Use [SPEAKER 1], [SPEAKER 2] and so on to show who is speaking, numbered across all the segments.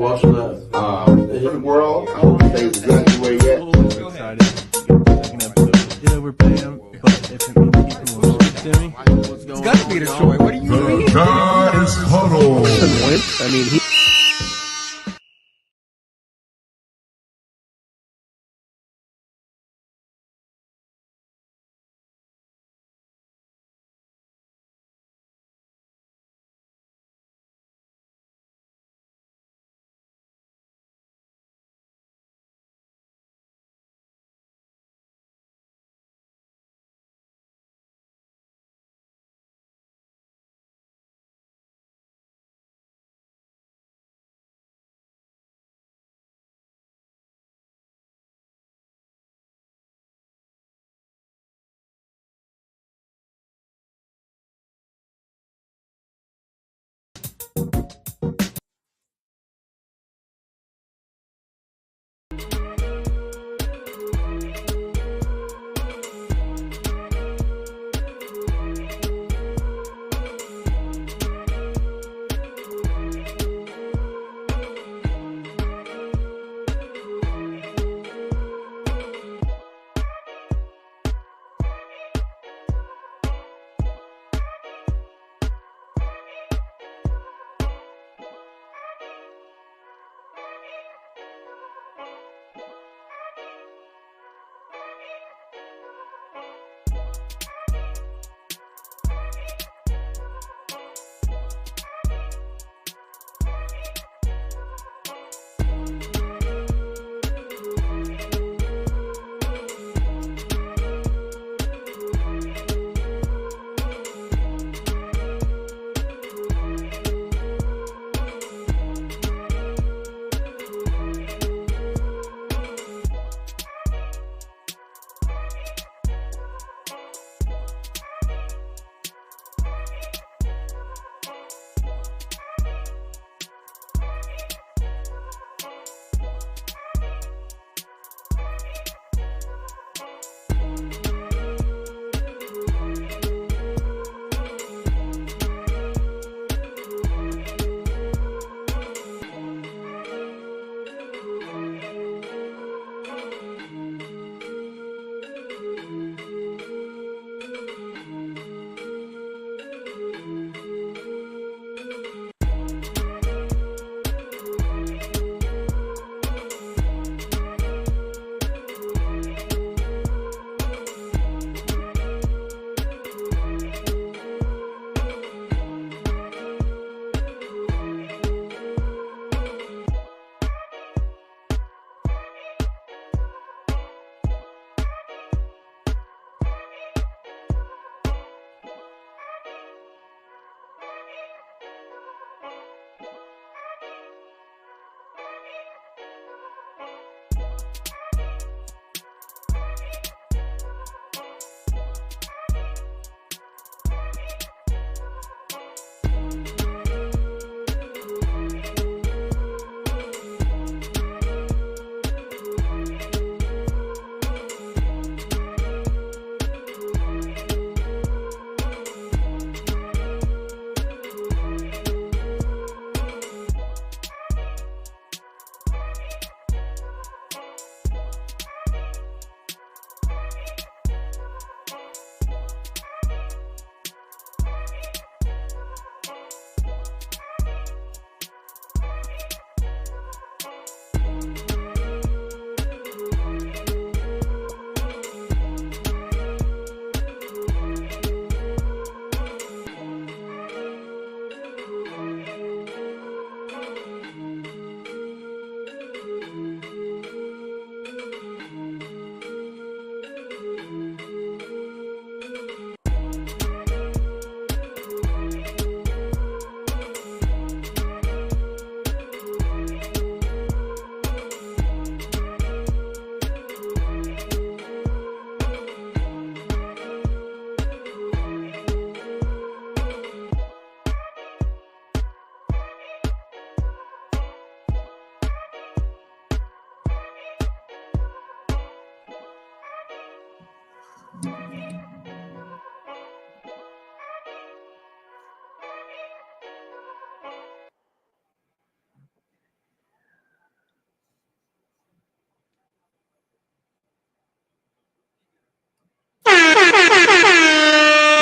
[SPEAKER 1] watching the world. I don't say exactly where yet.
[SPEAKER 2] Excited to get the second episode. Did overpay him, but if it means people will speak to me,
[SPEAKER 3] It's got to be Detroit. What do you mean?
[SPEAKER 4] The Guys Huddle.
[SPEAKER 2] I mean, he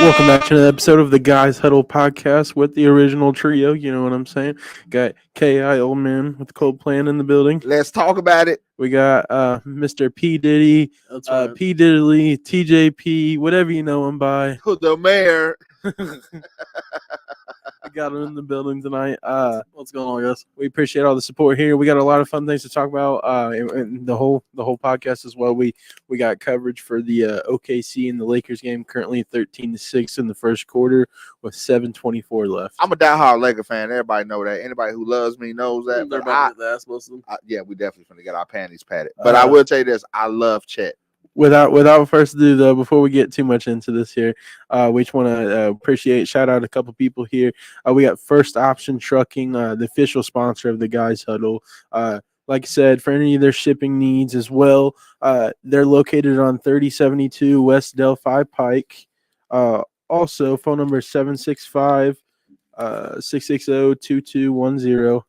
[SPEAKER 2] Welcome back to another episode of the Guys Huddle podcast with the original trio. You know what I'm saying? Got K.I. Old Man with the cold plan in the building.
[SPEAKER 1] Let's talk about it.
[SPEAKER 2] We got Mr. P. Diddy,
[SPEAKER 3] That's right.
[SPEAKER 2] P. Diddley, TJP, whatever you know him by.
[SPEAKER 1] The mayor.
[SPEAKER 2] We got him in the building tonight.
[SPEAKER 3] What's going on, guys?
[SPEAKER 2] We appreciate all the support here. We got a lot of fun things to talk about. And the whole podcast as well. We got coverage for the OKC and the Lakers game. Currently 13-6 in the first quarter with 7:24 left.
[SPEAKER 1] I'm a diehard Laker fan. Everybody know that. Anybody who loves me knows that.
[SPEAKER 3] They're
[SPEAKER 1] But
[SPEAKER 3] about to get the ass, most of them.
[SPEAKER 1] yeah, we definitely finna get our panties patted. But I will tell you this: I love Chet.
[SPEAKER 2] Without further ado, though, before we get too much into this here, we just want to shout out a couple people here. We got First Option Trucking, the official sponsor of the Guys Huddle. Like I said, for any of their shipping needs as well, they're located on 3072 West Delphi Pike. Also, phone number 765-660-2210.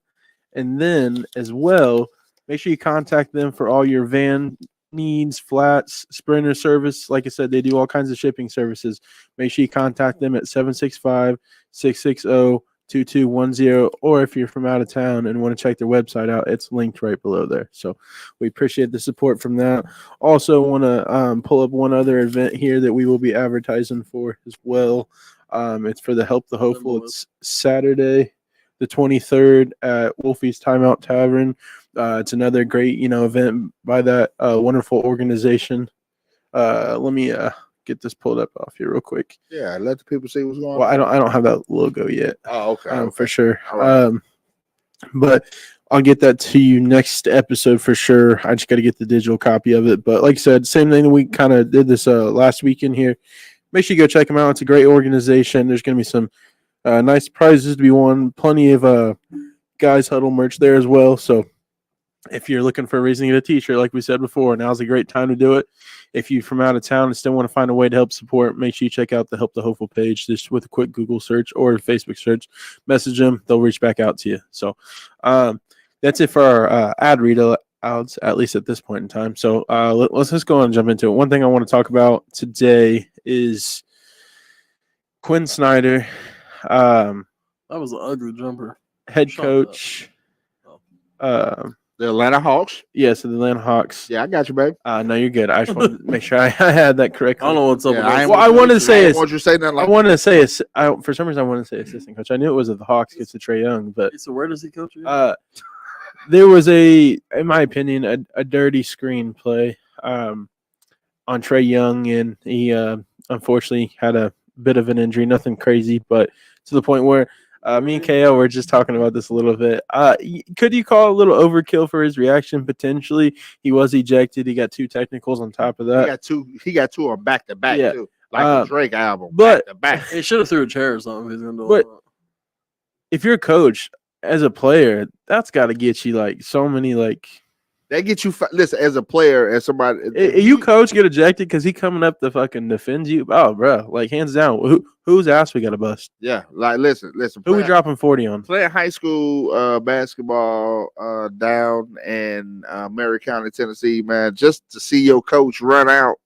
[SPEAKER 2] And then, as well, make sure you contact them for all your van needs, flats, Sprinter service. Like I said, they do all kinds of shipping services. Make sure you contact them at 765-660-2210, or if you're from out of town and want to check their website out, it's linked right below there. So we appreciate the support from that. Also want to pull up one other event here that we will be advertising for as well. It's for the Help the Hopeful. It's Saturday the 23rd at Wolfie's Timeout Tavern. It's another great, event by that wonderful organization. Let me get this pulled up off here real quick.
[SPEAKER 1] Yeah, let the people see what's going
[SPEAKER 2] Well,
[SPEAKER 1] on.
[SPEAKER 2] I don't have that logo yet.
[SPEAKER 1] Oh, okay.
[SPEAKER 2] For sure.
[SPEAKER 1] All right.
[SPEAKER 2] But I'll get that to you next episode for sure. I just got to get the digital copy of it. But like I said, same thing. We kind of did this last weekend here. Make sure you go check them out. It's a great organization. There's going to be some nice prizes to be won. Plenty of Guys Huddle merch there as well. So if you're looking for a reason to get a t-shirt, like we said before, now's a great time to do it. If you're from out of town and still want to find a way to help support, make sure you check out the Help the Hopeful page just with a quick Google search or Facebook search. Message them. They'll reach back out to you. So that's it for our ad read outs, at least at this point in time. So let's just go on and jump into it. One thing I want to talk about today is Quin Snyder.
[SPEAKER 3] That was an ugly jumper.
[SPEAKER 2] Head coach.
[SPEAKER 1] The Atlanta Hawks.
[SPEAKER 2] Yes, the Atlanta Hawks.
[SPEAKER 1] Yeah, I got you, babe.
[SPEAKER 2] No, you're good. I just wanted to make sure I had that correct.
[SPEAKER 3] I don't know what's up with that.
[SPEAKER 2] I wanted to say
[SPEAKER 1] I want you to say nothing like
[SPEAKER 2] I wanted to say for some reason I wanted to say assistant coach. I knew it was at the Hawks because of Trae Young, but
[SPEAKER 3] So where does he coach again?
[SPEAKER 2] there was in my opinion, a dirty screen play on Trae Young, and he unfortunately had a bit of an injury. Nothing crazy, but to the point where me and KO were just talking about this a little bit. Could you call it a little overkill for his reaction? Potentially. He was ejected. He got 2 technicals on top of that.
[SPEAKER 1] He got two on back to back too, like the Drake album.
[SPEAKER 2] But
[SPEAKER 1] back to back.
[SPEAKER 3] He should have threw a chair or something. If he's gonna do
[SPEAKER 2] But-
[SPEAKER 3] all
[SPEAKER 2] If you're a coach, as a player, that's got to get you like so many like.
[SPEAKER 1] They get you. Listen, as a player, as somebody,
[SPEAKER 2] You coach get ejected because he coming up to fucking defend you. Oh, bro, like hands down, whose ass we got to bust?
[SPEAKER 1] Yeah, like listen.
[SPEAKER 2] Who we dropping 40 on?
[SPEAKER 1] Playing high school basketball down in Mary County, Tennessee, man, just to see your coach run out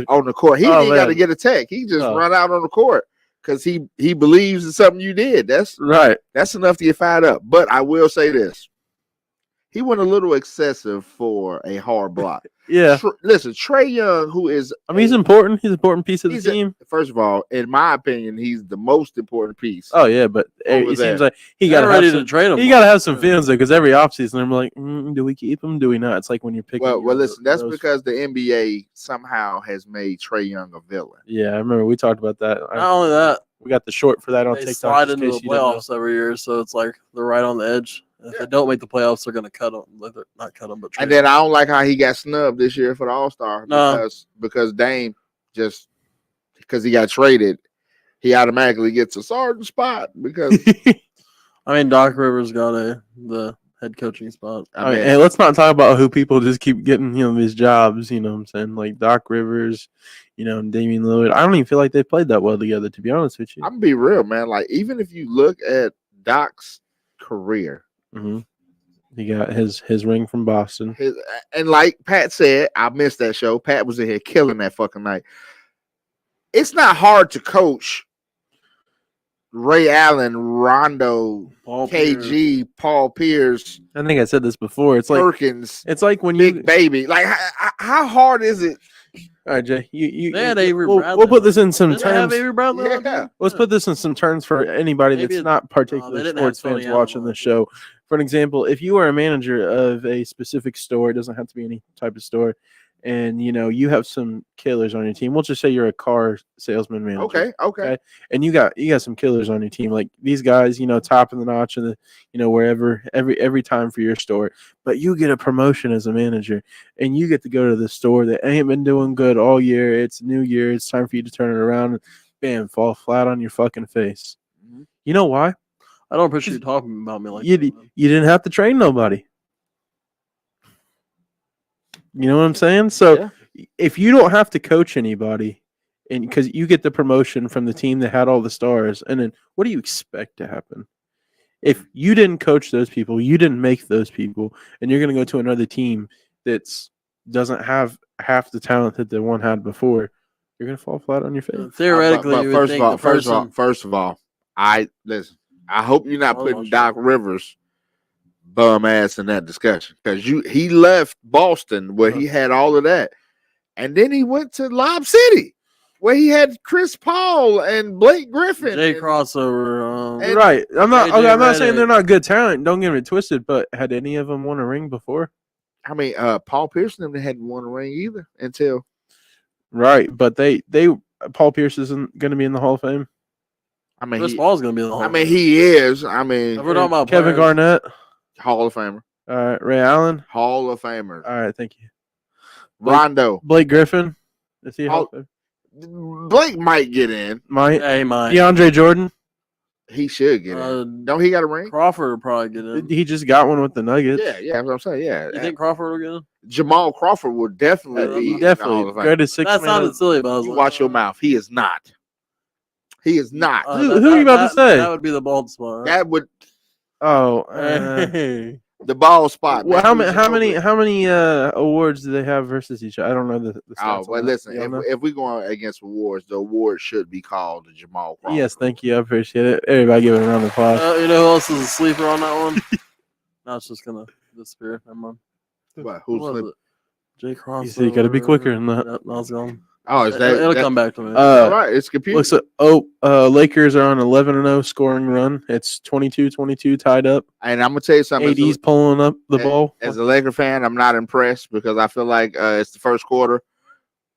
[SPEAKER 1] on the court. He didn't got to get a tech. He just run out on the court because he believes in something you did. That's
[SPEAKER 2] right.
[SPEAKER 1] That's enough to get fired up. But I will say this. He went a little excessive for a hard block.
[SPEAKER 2] Yeah.
[SPEAKER 1] Listen, Trae Young, who is...
[SPEAKER 2] he's important. He's an important piece of the team.
[SPEAKER 1] First of all, in my opinion, he's the most important piece.
[SPEAKER 2] Oh, yeah, but it seems like he got
[SPEAKER 3] ready to trade him.
[SPEAKER 2] He got to have some feelings, though, because every offseason, I'm like, do we keep him? Do we not? It's like when you're picking...
[SPEAKER 1] Well, listen, that's because the NBA somehow has made Trae Young a villain.
[SPEAKER 2] Yeah, I remember we talked about that.
[SPEAKER 3] Not only that,
[SPEAKER 2] we got the short for that on
[SPEAKER 3] they
[SPEAKER 2] TikTok.
[SPEAKER 3] slide into the playoffs every year, so it's like they're right on the edge. If they don't make the playoffs, they're going to cut them. Not cut them, but trade
[SPEAKER 1] and then I don't like how he got snubbed this year for the All-Star because Dame just because he got traded, he automatically gets a starting spot because
[SPEAKER 3] I mean Doc Rivers got the head coaching spot.
[SPEAKER 2] I mean, hey, let's not talk about who people just keep getting, these jobs. You know what I'm saying? Like Doc Rivers, and Damian Lillard. I don't even feel like they played that well together, to be honest with you.
[SPEAKER 1] I'm gonna be real, man. Like even if you look at Doc's career.
[SPEAKER 2] Mm-hmm. He got his ring from Boston.
[SPEAKER 1] And like Pat said, I missed that show. Pat was in here killing that fucking night. it's not hard to coach Ray Allen, Rondo,
[SPEAKER 3] Paul
[SPEAKER 1] KG,
[SPEAKER 3] Pierce.
[SPEAKER 1] Paul Pierce.
[SPEAKER 2] I think I said this before. It's like
[SPEAKER 1] Perkins.
[SPEAKER 2] It's like when
[SPEAKER 1] Big
[SPEAKER 2] you
[SPEAKER 1] baby. Like how hard is it?
[SPEAKER 2] All right, Jay.
[SPEAKER 3] They had Avery
[SPEAKER 2] we'll
[SPEAKER 3] Bradley.
[SPEAKER 2] put this in some
[SPEAKER 3] Didn't they have
[SPEAKER 2] terms.
[SPEAKER 3] Avery Bradley on
[SPEAKER 1] Yeah.
[SPEAKER 3] team?
[SPEAKER 2] Let's put this in some terms for anybody
[SPEAKER 3] Maybe
[SPEAKER 2] that's
[SPEAKER 3] it-
[SPEAKER 2] not
[SPEAKER 3] they
[SPEAKER 2] particular
[SPEAKER 3] didn't
[SPEAKER 2] sports
[SPEAKER 3] have Tony
[SPEAKER 2] fans
[SPEAKER 3] Allen
[SPEAKER 2] watching
[SPEAKER 3] on
[SPEAKER 2] the
[SPEAKER 3] it.
[SPEAKER 2] show. For an example, if you are a manager of a specific store, it doesn't have to be any type of store, and you have some killers on your team. We'll just say you're a car salesman manager.
[SPEAKER 1] Okay.
[SPEAKER 2] And you got some killers on your team, like these guys, top of the notch and wherever every time for your store. But you get a promotion as a manager, and you get to go to the store that ain't been doing good all year. It's New Year. It's time for you to turn it around. And bam, fall flat on your fucking face.
[SPEAKER 1] Mhm.
[SPEAKER 2] You know why?
[SPEAKER 3] I don't appreciate you talking about me like
[SPEAKER 2] You
[SPEAKER 3] that.
[SPEAKER 2] you didn't have to train nobody. You know what I'm saying? So if you don't have to coach anybody, and because you get the promotion from the team that had all the stars, and then what do you expect to happen? If you didn't coach those people, you didn't make those people, and you're going to go to another team that's doesn't have half the talent that the one had before, you're going to fall flat on your face.
[SPEAKER 3] Theoretically,
[SPEAKER 1] But
[SPEAKER 3] you would think the person.
[SPEAKER 1] first of all, I hope you're not
[SPEAKER 3] Oh,
[SPEAKER 1] putting
[SPEAKER 3] sure.
[SPEAKER 1] Doc Rivers bum ass in that discussion, because he left Boston where he had all of that, and then he went to Lob City where he had Chris Paul and Blake Griffin.
[SPEAKER 3] Jay
[SPEAKER 1] and-
[SPEAKER 3] Crossover.
[SPEAKER 1] and-
[SPEAKER 2] Right. I'm not
[SPEAKER 3] AJ
[SPEAKER 2] saying
[SPEAKER 3] Redick.
[SPEAKER 2] they're not good talent. Don't get me twisted, but had any of them won a ring before?
[SPEAKER 1] I mean, Paul Pierce and them hadn't won a ring either until
[SPEAKER 2] Right, but they Paul Pierce isn't going to be in the Hall of Fame.
[SPEAKER 1] I mean
[SPEAKER 3] Chris Paul's going to be in the Hall.
[SPEAKER 1] I
[SPEAKER 3] of
[SPEAKER 1] mean
[SPEAKER 3] Fame.
[SPEAKER 1] he is. I mean
[SPEAKER 3] If we're talking about
[SPEAKER 2] Kevin
[SPEAKER 3] players,
[SPEAKER 2] Garnett.
[SPEAKER 1] Hall of Famer.
[SPEAKER 2] All right, Ray Allen.
[SPEAKER 1] Hall of Famer.
[SPEAKER 2] All right, thank you.
[SPEAKER 1] Rondo.
[SPEAKER 2] Blake Griffin. Is he Hall of Fame?
[SPEAKER 1] Blake might get in.
[SPEAKER 2] Mike.
[SPEAKER 3] Hey, Mike.
[SPEAKER 2] DeAndre Jordan.
[SPEAKER 1] He should get in. Don't he got a ring?
[SPEAKER 3] Crawford will probably get in.
[SPEAKER 2] He just got one with the Nuggets.
[SPEAKER 1] Yeah, that's what I'm saying. Yeah.
[SPEAKER 3] You think Crawford will get in?
[SPEAKER 1] Jamal Crawford would definitely be in the Hall
[SPEAKER 2] Definitely.
[SPEAKER 1] of Fame.
[SPEAKER 2] Greatest six
[SPEAKER 3] That
[SPEAKER 2] man.
[SPEAKER 3] sounded silly, but I was
[SPEAKER 1] You
[SPEAKER 3] like,
[SPEAKER 1] watch your mouth. He is not. He is not.
[SPEAKER 2] Who are you about to say?
[SPEAKER 3] That would be the bald spot. Right?
[SPEAKER 1] That would
[SPEAKER 2] Oh.
[SPEAKER 3] Hey.
[SPEAKER 1] the ball spot.
[SPEAKER 2] Well,
[SPEAKER 1] man.
[SPEAKER 2] how many awards do they have versus each other? I don't know the
[SPEAKER 1] Oh,
[SPEAKER 2] stats
[SPEAKER 1] but
[SPEAKER 2] on that.
[SPEAKER 1] listen,
[SPEAKER 2] Y'all know?
[SPEAKER 1] if we're going against awards, the award should be called the Jamal Crawford.
[SPEAKER 2] Yes, thank you. I appreciate it. Everybody give it a round of applause.
[SPEAKER 3] You know who else is a sleeper on that one? No, it's just gonna disappear. Never mind.
[SPEAKER 1] What,
[SPEAKER 3] Who
[SPEAKER 1] who's
[SPEAKER 3] was
[SPEAKER 1] sleeping?
[SPEAKER 3] it? Jay Crossover.
[SPEAKER 2] You see, you gotta be quicker than that.
[SPEAKER 3] Yep, no, it's gone.
[SPEAKER 1] Oh, is that?
[SPEAKER 3] It'll
[SPEAKER 1] that-
[SPEAKER 3] come back to me.
[SPEAKER 1] all right, it's computer.
[SPEAKER 2] Looks like Lakers are on 11-0 scoring run. It's 22-22 tied up.
[SPEAKER 1] And I'm gonna tell you something.
[SPEAKER 2] AD's pulling up the ball.
[SPEAKER 1] As a Laker fan, I'm not impressed because I feel like it's the first quarter.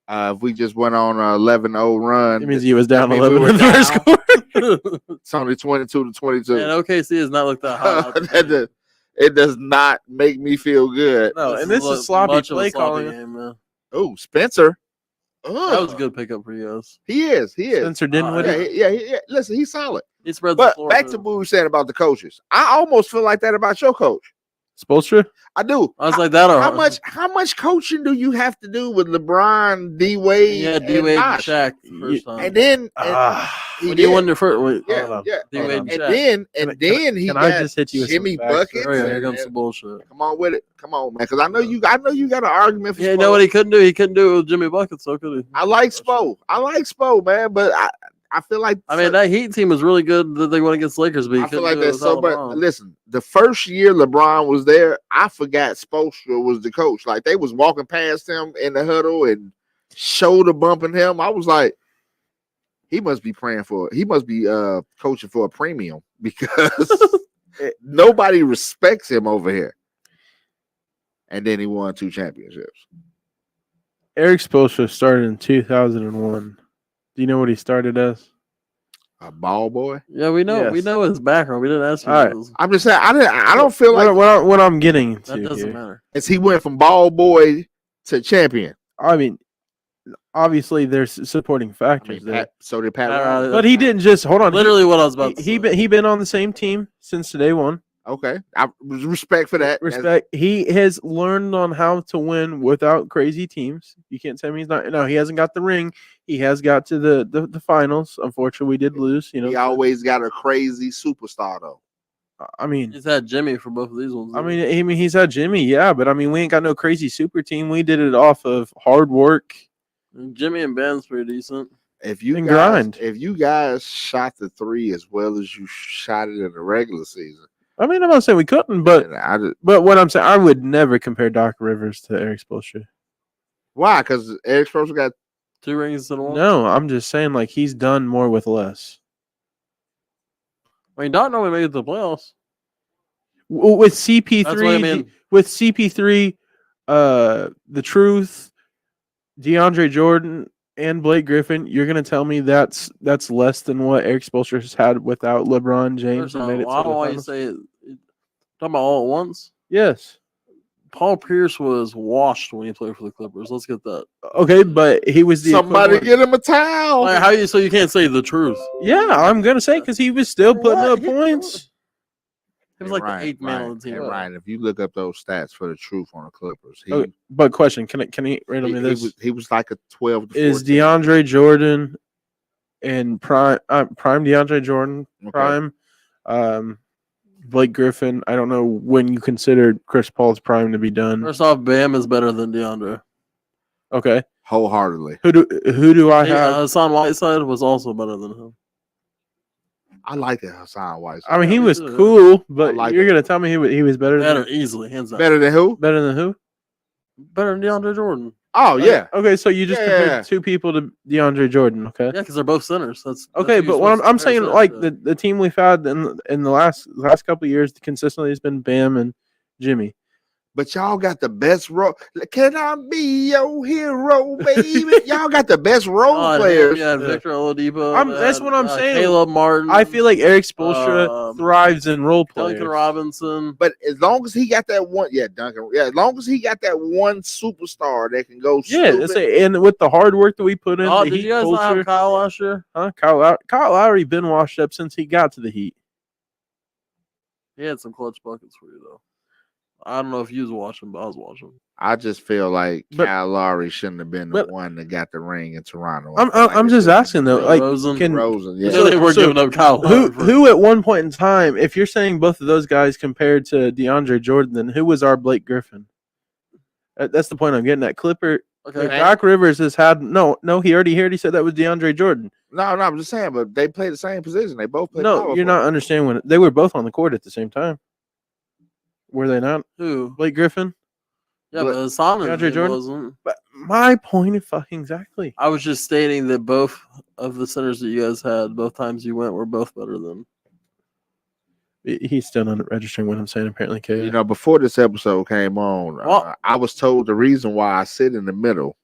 [SPEAKER 1] If we just went on a 11-0 run,
[SPEAKER 2] It means he was down
[SPEAKER 1] I mean, we
[SPEAKER 2] 11
[SPEAKER 1] were
[SPEAKER 2] in the first
[SPEAKER 1] down.
[SPEAKER 2] quarter.
[SPEAKER 1] it's only 22-22.
[SPEAKER 3] And OKC has not looked that hot.
[SPEAKER 1] It does not make me feel good.
[SPEAKER 2] No, and this is sloppy
[SPEAKER 3] much of a
[SPEAKER 2] play
[SPEAKER 3] sloppy
[SPEAKER 2] calling.
[SPEAKER 3] game, man.
[SPEAKER 1] Oh, Spencer.
[SPEAKER 3] That was a good pickup for you guys.
[SPEAKER 1] He is.
[SPEAKER 2] Spencer Dinwiddie.
[SPEAKER 1] Yeah. Listen, he's solid.
[SPEAKER 3] He spreads the
[SPEAKER 1] But
[SPEAKER 3] floor.
[SPEAKER 1] back
[SPEAKER 3] too.
[SPEAKER 1] to what we were saying about the coaches. I almost feel like that about your coach.
[SPEAKER 2] Spolstra?
[SPEAKER 1] I do.
[SPEAKER 3] I was like that. Or
[SPEAKER 1] How much coaching do you have to do with LeBron, D Wade,
[SPEAKER 3] Yeah,
[SPEAKER 1] and
[SPEAKER 3] D Wade, and
[SPEAKER 1] Bosh?
[SPEAKER 3] Shaq the first time.
[SPEAKER 1] And then he
[SPEAKER 3] when you
[SPEAKER 1] did.
[SPEAKER 3] won your first, wait,
[SPEAKER 1] Yeah,
[SPEAKER 3] hold on.
[SPEAKER 1] yeah.
[SPEAKER 3] D Wade and
[SPEAKER 1] And
[SPEAKER 3] Shaq.
[SPEAKER 1] then he
[SPEAKER 2] can
[SPEAKER 1] got
[SPEAKER 2] I just hit you with
[SPEAKER 1] Jimmy
[SPEAKER 2] some facts?
[SPEAKER 1] buckets.
[SPEAKER 3] Oh, yeah, here
[SPEAKER 1] and-
[SPEAKER 3] comes some bullshit.
[SPEAKER 1] Come on with it. Come on, man. Because I know you got an argument for
[SPEAKER 3] Yeah, you
[SPEAKER 1] Spo.
[SPEAKER 3] know what he couldn't do? He couldn't do it with Jimmy buckets, so could he?
[SPEAKER 1] I like Spo. Man. But I feel like
[SPEAKER 3] I mean, that Heat team was really good that they went against Lakers, but he
[SPEAKER 1] I feel
[SPEAKER 3] couldn't
[SPEAKER 1] like
[SPEAKER 3] do it
[SPEAKER 1] there's so
[SPEAKER 3] without
[SPEAKER 1] much.
[SPEAKER 3] LeBron.
[SPEAKER 1] Listen, the first year LeBron was there, I forgot Spoelstra was the coach. Like they was walking past him in the huddle and shoulder bumping him. I was like, he must be coaching for a premium because nobody respects him over here. And then he won 2 championships.
[SPEAKER 2] Eric Spolstra started in 2001. Do you know what he started as?
[SPEAKER 1] A ball boy.
[SPEAKER 3] Yeah, we know.
[SPEAKER 2] Yes.
[SPEAKER 3] We know his background. We didn't ask you.
[SPEAKER 2] All right.
[SPEAKER 3] those.
[SPEAKER 1] I'm just saying. I don't feel like
[SPEAKER 2] What I'm getting
[SPEAKER 3] That
[SPEAKER 2] to
[SPEAKER 3] doesn't
[SPEAKER 2] here.
[SPEAKER 3] matter.
[SPEAKER 1] as he went from ball boy to champion.
[SPEAKER 2] I mean, obviously there's supporting
[SPEAKER 1] I
[SPEAKER 2] factors
[SPEAKER 1] mean,
[SPEAKER 2] there.
[SPEAKER 1] so did Pat
[SPEAKER 3] Pat
[SPEAKER 1] Riley.
[SPEAKER 3] Riley.
[SPEAKER 2] But he didn't just hold on.
[SPEAKER 3] Literally, what I was about to say.
[SPEAKER 2] He been on the same team since day one.
[SPEAKER 1] Okay, I respect for that.
[SPEAKER 2] Respect. He has learned on how to win without crazy teams. You can't tell me he's not. No, he hasn't got the ring. He has got to the finals. Unfortunately, we did lose. You know,
[SPEAKER 1] He always got a crazy superstar though.
[SPEAKER 2] I mean,
[SPEAKER 3] He's had Jimmy for both of these ones.
[SPEAKER 2] he's had Jimmy, yeah, but I mean, we ain't got no crazy super team. We did it off of hard work.
[SPEAKER 3] Jimmy and Ben's pretty decent.
[SPEAKER 1] If you guys shot the three as well as you shot it in the regular season,
[SPEAKER 2] I mean, I'm not saying we couldn't, but what I'm saying, I would never compare Doc Rivers to Eric Spoelstra.
[SPEAKER 1] Why? Because Eric Spoelstra got
[SPEAKER 3] 2 rings in a row.
[SPEAKER 2] No, I'm just saying like he's done more with less.
[SPEAKER 3] I mean, Doc normally made it to the playoffs.
[SPEAKER 2] With CP3,
[SPEAKER 3] That's what I mean.
[SPEAKER 2] With CP3, the truth, DeAndre Jordan, and Blake Griffin, you're gonna tell me that's less than what Eric Spoelstra has had without LeBron James and made it to the
[SPEAKER 3] I don't want you to
[SPEAKER 2] finals?
[SPEAKER 3] say it. Talking about all at once.
[SPEAKER 2] Yes.
[SPEAKER 3] Paul Pierce was washed when he played for the Clippers. Let's get that.
[SPEAKER 2] Okay, but he was the
[SPEAKER 1] somebody
[SPEAKER 2] equivalent.
[SPEAKER 1] get him a towel.
[SPEAKER 3] Like, so you can't say the truth.
[SPEAKER 2] Yeah, I'm gonna say because he was still putting up points.
[SPEAKER 3] He was like the 8th man on the team.
[SPEAKER 1] Ryan, if you look up those stats for the truth on the Clippers,
[SPEAKER 2] But question, can he riddle me this?
[SPEAKER 1] He was like a 12 to 14.
[SPEAKER 2] Is DeAndre Jordan in prime DeAndre Jordan prime? Blake Griffin. I don't know when you consider Chris Paul's prime to be done.
[SPEAKER 3] First off, Bam is better than DeAndre.
[SPEAKER 2] Okay,
[SPEAKER 1] wholeheartedly.
[SPEAKER 2] Who do I have?
[SPEAKER 3] Hassan Whiteside was also better than him.
[SPEAKER 1] I like it, Hassan Whiteside.
[SPEAKER 2] I mean, he was cool, but
[SPEAKER 1] like
[SPEAKER 2] you're gonna tell me he was better.
[SPEAKER 3] Easily, hands down.
[SPEAKER 1] Better than who?
[SPEAKER 2] Better than who?
[SPEAKER 3] Better than DeAndre Jordan.
[SPEAKER 1] Oh yeah.
[SPEAKER 2] Okay, so you just compared two people to DeAndre Jordan. Okay.
[SPEAKER 3] Yeah, because they're both centers. That's
[SPEAKER 2] okay, but what I'm saying, like the team we've had in the last couple of years, consistently has been Bam and Jimmy.
[SPEAKER 1] But y'all got the best role. Can I be your hero, baby? Y'all got the best role players.
[SPEAKER 3] Yeah, Victor Oladipo.
[SPEAKER 2] That's what I'm saying.
[SPEAKER 3] Caleb Martin.
[SPEAKER 2] I feel like Eric Spoelstra thrives in role players.
[SPEAKER 3] Duncan Robinson.
[SPEAKER 1] But as long as he got that one, Duncan. Yeah, as long as he got that one superstar that can go.
[SPEAKER 2] And with the hard work that we put in,
[SPEAKER 3] did you guys not have Kyle last year?
[SPEAKER 2] Huh? Kyle Lowry been washed up since he got to the Heat.
[SPEAKER 3] He had some clutch buckets for you though. I don't know if you was watching, but I was watching.
[SPEAKER 1] I just feel like Kyle Lowry shouldn't have been the one that got the ring in Toronto.
[SPEAKER 2] I'm just asking though, like
[SPEAKER 3] Rosen,
[SPEAKER 1] yeah.
[SPEAKER 3] So they were giving up Kyle Lowry.
[SPEAKER 2] Who at one point in time, if you're saying both of those guys compared to DeAndre Jordan, then who was our Blake Griffin? That's the point I'm getting at. Clipper. Okay. Doc Rivers has had no. He already said that was DeAndre Jordan.
[SPEAKER 1] No, I'm just saying, but they play the same position. They both play.
[SPEAKER 2] No, you're not understanding when they were both on the court at the same time. Were they not?
[SPEAKER 3] Who?
[SPEAKER 2] Blake Griffin?
[SPEAKER 3] Yeah, but DeAndre
[SPEAKER 2] Jordan
[SPEAKER 3] wasn't.
[SPEAKER 2] But my point of fucking exactly.
[SPEAKER 3] I was just stating that both of the centers that you guys had, both times you went, were both better than.
[SPEAKER 2] He's still not registering what I'm saying, apparently, K.
[SPEAKER 1] You know, before this episode came on, I was told the reason why I sit in the middle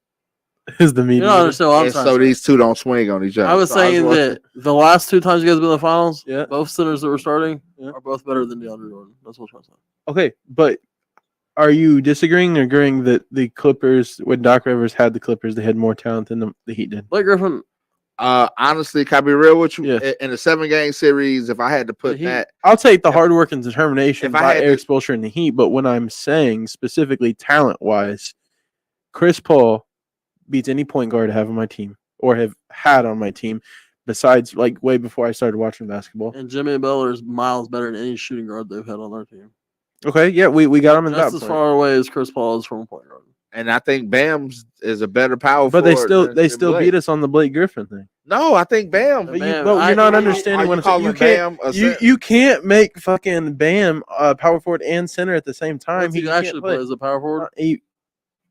[SPEAKER 2] is the media.
[SPEAKER 3] You don't understand what I'm saying.
[SPEAKER 1] So these two don't swing on each other.
[SPEAKER 3] I was saying that the last 2 times you guys have been in the finals, both centers that were starting are both better than DeAndre Jordan. That's what I'm saying.
[SPEAKER 2] Okay, but are you disagreeing or agreeing that the Clippers, when Doc Rivers had the Clippers, they had more talent than the Heat did?
[SPEAKER 3] Blake Griffin.
[SPEAKER 1] Honestly, can I be real with you?
[SPEAKER 2] Yeah.
[SPEAKER 1] In a 7-game series, if I had to put that,
[SPEAKER 2] I'll take the hard work and determination by Eric Spoelstra in the Heat. But when I'm saying specifically talent-wise, Chris Paul beats any point guard I have on my team or have had on my team, besides like way before I started watching basketball.
[SPEAKER 3] And Jimmy Butler is miles better than any shooting guard they've had on their team.
[SPEAKER 2] Okay, yeah, we got him in that.
[SPEAKER 3] That's as far away as Chris Paul is from a point guard.
[SPEAKER 1] And I think Bam's is a better power
[SPEAKER 2] but
[SPEAKER 1] forward.
[SPEAKER 2] they still beat us on the Blake Griffin thing.
[SPEAKER 1] No, I think Bam.
[SPEAKER 2] But you're not understanding what I'm saying. You can't make fucking Bam power forward and center at the same time.
[SPEAKER 3] He actually plays as a power forward.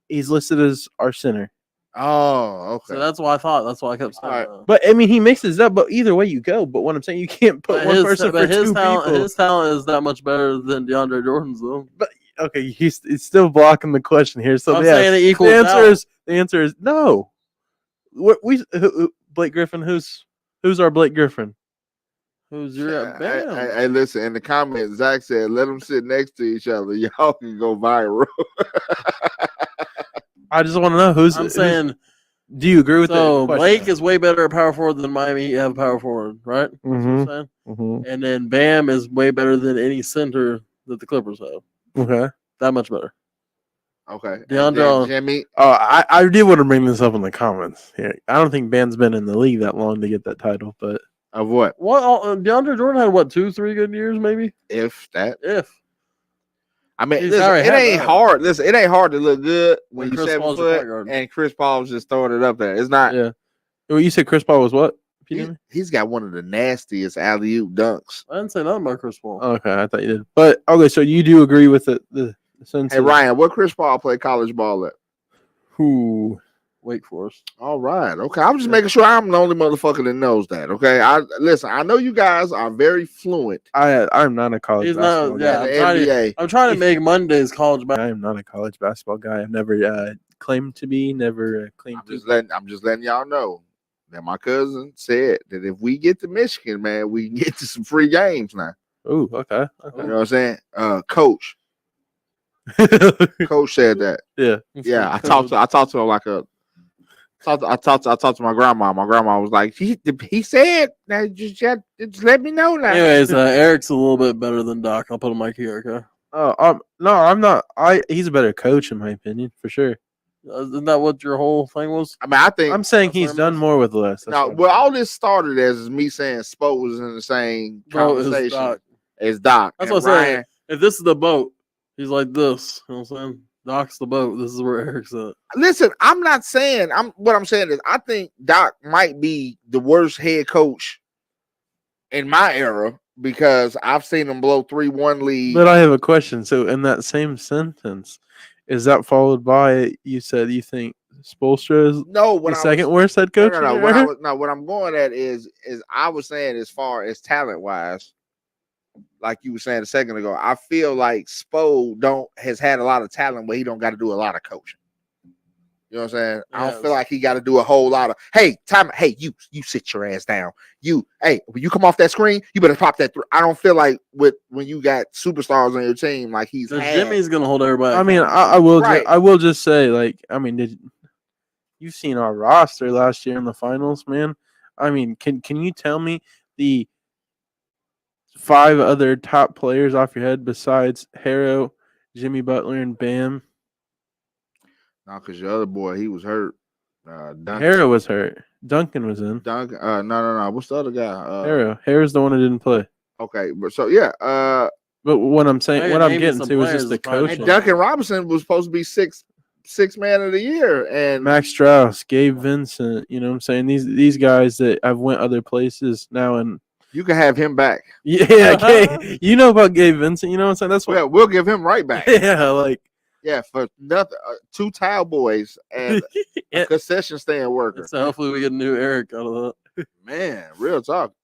[SPEAKER 2] He's listed as our center.
[SPEAKER 1] Oh, okay.
[SPEAKER 3] So that's why I thought. That's why I kept saying.
[SPEAKER 1] Right.
[SPEAKER 2] But I mean, he mixes up. But either way you go. But what I'm saying, you can't put one person for two people.
[SPEAKER 3] His talent is that much better than DeAndre Jordan's, though.
[SPEAKER 2] But okay, he's still blocking the question here. So
[SPEAKER 3] I'm saying it equals
[SPEAKER 2] the answer is no. Blake Griffin. Who's our Blake Griffin?
[SPEAKER 3] Who's your Bam?
[SPEAKER 1] Hey, listen. In the comments, Zach said, "Let them sit next to each other. Y'all can go viral."
[SPEAKER 2] I just want to know who's.
[SPEAKER 3] I'm saying.
[SPEAKER 2] Do you agree with that?
[SPEAKER 3] So Blake is way better at power forward than Miami. You have a power forward, right?
[SPEAKER 2] Mm-hmm.
[SPEAKER 3] And then Bam is way better than any center that the Clippers have.
[SPEAKER 2] Okay,
[SPEAKER 3] that much better.
[SPEAKER 1] Okay,
[SPEAKER 3] DeAndre.
[SPEAKER 1] Jimmy.
[SPEAKER 2] I did want to bring this up in the comments here. I don't think Bam's been in the league that long to get that title, but
[SPEAKER 1] of what?
[SPEAKER 3] Well, DeAndre Jordan had 2-3 good years, maybe.
[SPEAKER 1] If that. I mean,
[SPEAKER 3] listen,
[SPEAKER 1] it ain't hard. Listen, it ain't hard to look good when you're 7 foot
[SPEAKER 3] and
[SPEAKER 1] Chris Paul's just throwing it up there. It's not.
[SPEAKER 2] Yeah. Well, you said Chris Paul was what?
[SPEAKER 1] He's got one of the nastiest alley-oop dunks.
[SPEAKER 3] I didn't say nothing about Chris Paul.
[SPEAKER 2] Okay, I thought you did. But okay, so you do agree with the sense.
[SPEAKER 1] Hey Ryan, what Chris Paul play college ball at?
[SPEAKER 2] Who?
[SPEAKER 3] Wake Forest.
[SPEAKER 1] All right, okay. I'm just making sure I'm the only motherfucker that knows that. Okay, I know you guys are very fluent.
[SPEAKER 2] I'm not a college basketball guy.
[SPEAKER 3] Yeah, I'm trying to make Mondays college basketball.
[SPEAKER 2] I am not a college basketball guy. I've never claimed to be. Never claimed to.
[SPEAKER 1] I'm just letting y'all know that my cousin said that if we get to Michigan, man, we can get to some free games now.
[SPEAKER 2] Oh, okay.
[SPEAKER 1] You know what I'm saying? Coach said that. Yeah. I talked to him like a. I talked to my grandma. My grandma was like, he said that just let me know now.
[SPEAKER 3] Anyways, Eric's a little bit better than Doc. I'll put him like here, okay?
[SPEAKER 2] No, I'm not. He's a better coach in my opinion, for sure.
[SPEAKER 3] Isn't that what your whole thing was?
[SPEAKER 1] I mean,
[SPEAKER 2] I'm saying he's done more with less.
[SPEAKER 1] No, well, all this started as me saying Spo was in the same conversation as Doc.
[SPEAKER 3] That's what I'm saying. If this is the boat, he's like this. You know what I'm saying? Doc's the boat. This is where Eric's at.
[SPEAKER 1] Listen, I'm not saying what I'm saying is I think Doc might be the worst head coach in my era because I've seen him blow 3-1 lead.
[SPEAKER 2] But I have a question. So in that same sentence, is that followed by you said you think Spoelstra is the second worst head coach?
[SPEAKER 1] No. What I'm going at is I was saying as far as talent wise, like you were saying a second ago, I feel like Spo has had a lot of talent, but he don't got to do a lot of coaching. You know what I'm saying? Yes. I don't feel like he got to do a whole lot of. Hey, you sit your ass down. When you come off that screen, you better pop that through. I don't feel like when you got superstars on your team, like
[SPEAKER 3] Jimmy's gonna hold everybody.
[SPEAKER 2] I mean, I will just say, like, I mean, you've seen our roster last year in the finals, man? I mean, can you tell me the 5 other top players off your head besides Harrow, Jimmy Butler, and Bam?
[SPEAKER 1] No, because your other boy, he was hurt.
[SPEAKER 2] Harrow was hurt. Duncan was in.
[SPEAKER 1] Duncan, no. What's the other guy?
[SPEAKER 2] Harrow. Harrow's the one who didn't play.
[SPEAKER 1] Okay, but so yeah.
[SPEAKER 2] But what I'm saying, what I'm getting to is just the coach.
[SPEAKER 1] And Duncan Robinson was supposed to be six man of the year, and
[SPEAKER 2] Max Strauss, Gabe Vincent. You know what I'm saying? These guys that I've went other places now, and
[SPEAKER 1] you can have him back.
[SPEAKER 2] Yeah, okay. You know about Gabe Vincent. You know what I'm saying? That's what
[SPEAKER 1] we'll give him right back.
[SPEAKER 2] Yeah,
[SPEAKER 1] for nothing. 2 towel boys and a concession stand worker.
[SPEAKER 3] So hopefully we get a new Eric out of that.
[SPEAKER 1] Man, real talk.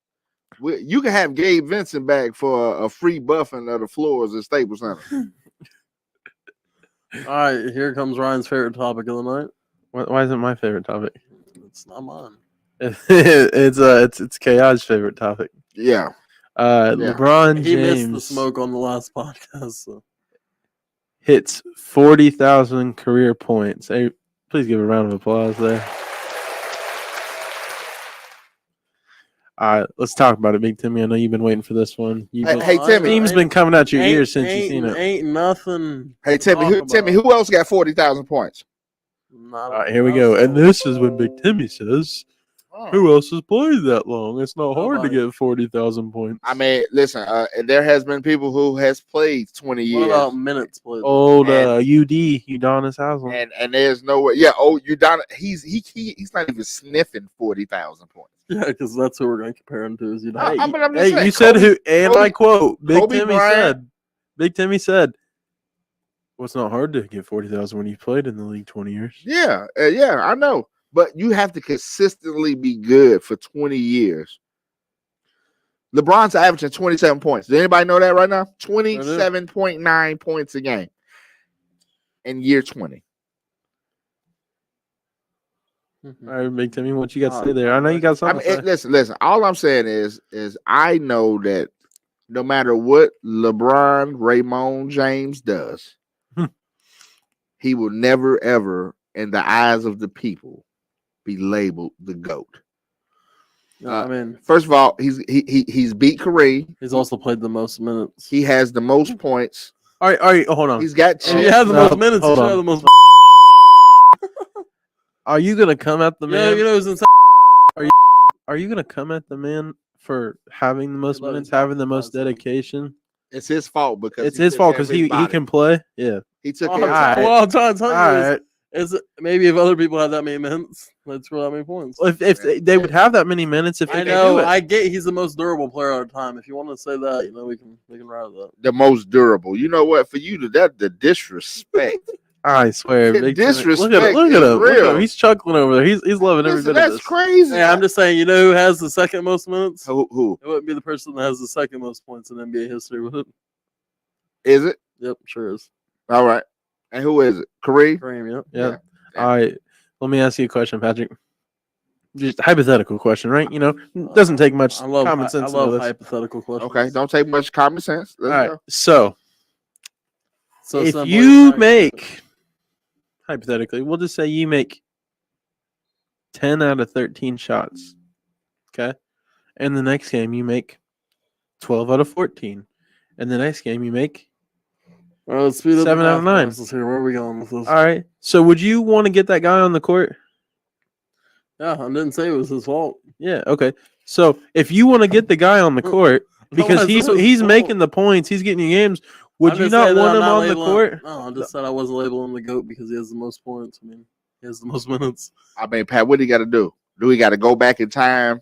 [SPEAKER 1] You can have Gabe Vincent back for a free buffing of the floors at Staples Center.
[SPEAKER 3] All right, here comes Ryan's favorite topic of the night.
[SPEAKER 2] Why is it my favorite topic?
[SPEAKER 3] It's not mine.
[SPEAKER 2] It's Chaos' favorite topic.
[SPEAKER 1] Yeah.
[SPEAKER 2] LeBron James.
[SPEAKER 3] He missed the smoke on the last podcast. So.
[SPEAKER 2] Hits 40,000 career points. Hey, please give a round of applause there. All right, let's talk about it, Big Timmy. I know you've been waiting for this one.
[SPEAKER 1] Hey, Timmy.
[SPEAKER 2] Team's been coming out your ears since you've seen it.
[SPEAKER 3] Ain't nothing.
[SPEAKER 1] Hey, Timmy, who else got 40,000 points?
[SPEAKER 2] All right, here we go. And this is when Big Timmy says, who else has played that long? It's not hard to get 40,000 points.
[SPEAKER 1] I mean, listen, there has been people who has played 20 years.
[SPEAKER 3] What about minutes played?
[SPEAKER 2] Old Udonis Haslem.
[SPEAKER 1] And there's no way. Yeah, Udonis. He's not even sniffing 40,000 points.
[SPEAKER 3] Yeah, because that's who we're going to compare him to. Is
[SPEAKER 2] Hey, you said who? And I quote, Big Timmy said, "Well, it's not hard to get 40,000 when you've played in the league 20 years."
[SPEAKER 1] Yeah, I know. But you have to consistently be good for 20 years. LeBron's averaging 27 points. Does anybody know that right now? 27.9 points a game in year 20.
[SPEAKER 2] All right, Big Timmy, what you got to say there? I know you got something to say.
[SPEAKER 1] Listen. All I'm saying is I know that no matter what Raymond James does, he will never, ever, in the eyes of the people, be labeled the GOAT.
[SPEAKER 3] I mean,
[SPEAKER 1] first of all, he's beat Kareem.
[SPEAKER 3] He's also played the most minutes.
[SPEAKER 1] He has the most points.
[SPEAKER 2] All right, hold on.
[SPEAKER 1] He's got.
[SPEAKER 3] He has the most minutes. He has the most.
[SPEAKER 2] Are you gonna come at the man?
[SPEAKER 3] Yeah, you know, it's insane.
[SPEAKER 2] Are you gonna come at the man for having the most minutes, having the most dedication?
[SPEAKER 1] It's his fault because
[SPEAKER 2] he can play. Yeah,
[SPEAKER 1] he took.
[SPEAKER 3] All right. Maybe if other people have that many minutes, they'd score that many points.
[SPEAKER 2] If they would have that many minutes, if
[SPEAKER 3] I
[SPEAKER 2] they
[SPEAKER 3] know,
[SPEAKER 2] do it.
[SPEAKER 3] I get he's the most durable player of our time. If you want to say that, we can ride that.
[SPEAKER 1] The most durable. You know what? For you to the disrespect.
[SPEAKER 2] I swear,
[SPEAKER 1] Disrespect.
[SPEAKER 2] Look at him.
[SPEAKER 1] Real.
[SPEAKER 2] Look at him. He's chuckling over there. He's loving every bit of this.
[SPEAKER 1] That's crazy.
[SPEAKER 3] Yeah, I'm just saying. You know who has the second most minutes?
[SPEAKER 1] Who?
[SPEAKER 3] It wouldn't be the person that has the second most points in NBA history, would it?
[SPEAKER 1] Is it?
[SPEAKER 3] Yep, sure is.
[SPEAKER 1] All right. And who is it? Kareem?
[SPEAKER 3] Kareem, yep.
[SPEAKER 2] Yeah. All right. Let me ask you a question, Patrick. Just a hypothetical question, right? Doesn't take much common sense.
[SPEAKER 3] I love hypothetical questions.
[SPEAKER 1] Okay, don't take much common sense. Let's
[SPEAKER 2] All right.
[SPEAKER 1] go.
[SPEAKER 2] So if
[SPEAKER 3] somebody
[SPEAKER 2] you make, hypothetically, we'll just say you make 10 out of 13 shots, okay? And the next game you make 12 out of 14. And the next game you make
[SPEAKER 3] let's speed up
[SPEAKER 2] 7 out of 9.
[SPEAKER 3] Here. Where are we going with this?
[SPEAKER 2] All right. So would you want to get that guy on the court?
[SPEAKER 3] Yeah, I didn't say it was his fault.
[SPEAKER 2] Yeah, okay. So if you want to get the guy on the court because he's making the points, he's getting you games, would you not want him on the court?
[SPEAKER 3] No, I just said I wasn't labeling the GOAT because he has the most points. I mean, he has the most minutes.
[SPEAKER 1] I mean, Pat, what do he got to do? Do he got to go back in time?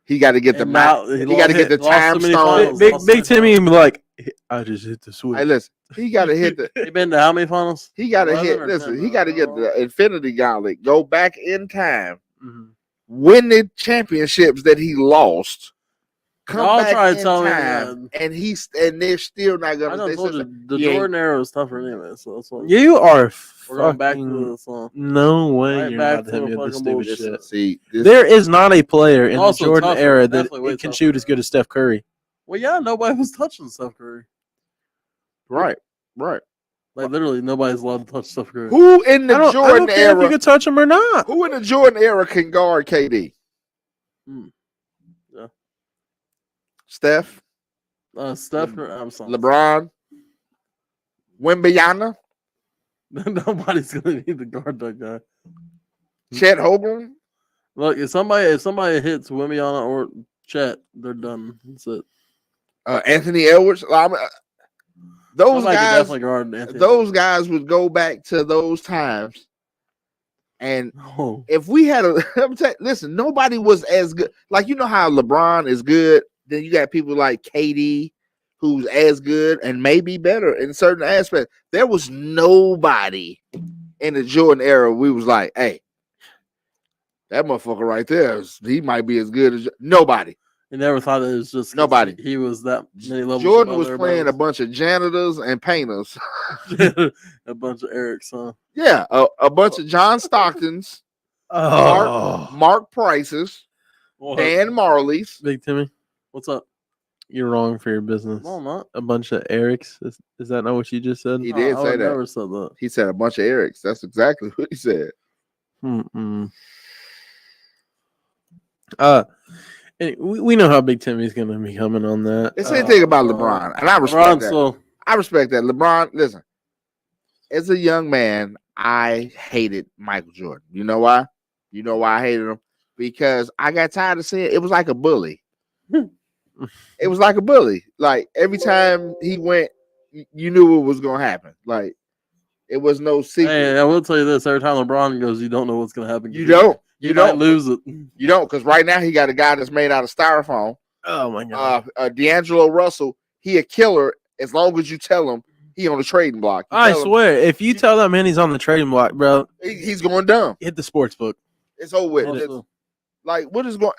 [SPEAKER 1] He got to get the he got to get the time stone.
[SPEAKER 2] Big Timmy and be like, I just hit the switch.
[SPEAKER 1] Hey, listen, he got to hit the.
[SPEAKER 3] He been to how many finals?
[SPEAKER 1] He got to hit. Listen, he got to get the Infinity Gauntlet. Go back in time, win the championships that he lost. Come back in time, and they're still not gonna.
[SPEAKER 3] I told you the Jordan era was tougher anyway. So that's what
[SPEAKER 2] you are.
[SPEAKER 3] We're going back to this song.
[SPEAKER 2] No way
[SPEAKER 3] right
[SPEAKER 2] you're
[SPEAKER 3] back
[SPEAKER 2] not him with this stupid shit.
[SPEAKER 1] See,
[SPEAKER 2] there is not a player in the Jordan
[SPEAKER 3] tougher,
[SPEAKER 2] era that can shoot as good as Steph Curry.
[SPEAKER 3] Well, yeah, nobody was touching Steph Curry.
[SPEAKER 1] Right.
[SPEAKER 3] Like literally, nobody's allowed to touch Steph Curry.
[SPEAKER 1] Who in the Jordan
[SPEAKER 2] I don't care
[SPEAKER 1] era?
[SPEAKER 2] if you could touch him or not.
[SPEAKER 1] Who in the Jordan era can guard KD?
[SPEAKER 3] Yeah.
[SPEAKER 1] Steph.
[SPEAKER 3] Steph. I'm sorry.
[SPEAKER 1] LeBron. Wembanyama.
[SPEAKER 3] Nobody's gonna need to guard that guy.
[SPEAKER 1] Chet Holmgren.
[SPEAKER 3] Look, if somebody hits Wembanyama or Chet, they're done. That's it.
[SPEAKER 1] Anthony Edwards. Those guys would go back to those times. And if we had listen, nobody was as good. Like, you know how LeBron is good, then you got people like KD who's as good and maybe better in certain aspects. There was nobody in the Jordan era. We was like, hey, that motherfucker right there, he might be as good as nobody.
[SPEAKER 3] You never thought it was just
[SPEAKER 1] nobody.
[SPEAKER 3] He was that many levels.
[SPEAKER 1] Jordan was playing a bunch of janitors and painters,
[SPEAKER 3] a bunch of Erics, huh?
[SPEAKER 1] Yeah, a bunch of John Stocktons, Mark Prices, Dan Marleys.
[SPEAKER 2] Big Timmy,
[SPEAKER 3] what's up?
[SPEAKER 2] You're wrong for your business.
[SPEAKER 3] No, I'm not.
[SPEAKER 2] A bunch of Erics. Is that not what you just said?
[SPEAKER 1] He did say that.
[SPEAKER 3] Never said that.
[SPEAKER 1] He said a bunch of Erics. That's exactly what he said.
[SPEAKER 2] We know how Big Timmy's going to be coming on that.
[SPEAKER 1] The same thing about LeBron, and I respect that. I respect that. LeBron, listen, as a young man, I hated Michael Jordan. You know why? You know why I hated him? Because I got tired of seeing it was like a bully. It was like a bully. Like every time he went, you knew what was going to happen. Like it was no secret.
[SPEAKER 3] Hey, I will tell you this: every time LeBron goes, you don't know what's going to happen.
[SPEAKER 1] You don't. You don't
[SPEAKER 3] lose it.
[SPEAKER 1] You don't, because right now he got a guy that's made out of styrofoam.
[SPEAKER 2] Oh my god.
[SPEAKER 1] D'Angelo Russell, he a killer as long as you tell him he on the trading block.
[SPEAKER 2] I swear, if you tell that man he's on the trading block, bro,
[SPEAKER 1] he's going dumb.
[SPEAKER 2] Hit the sports book.
[SPEAKER 1] It's over with. Like what is going?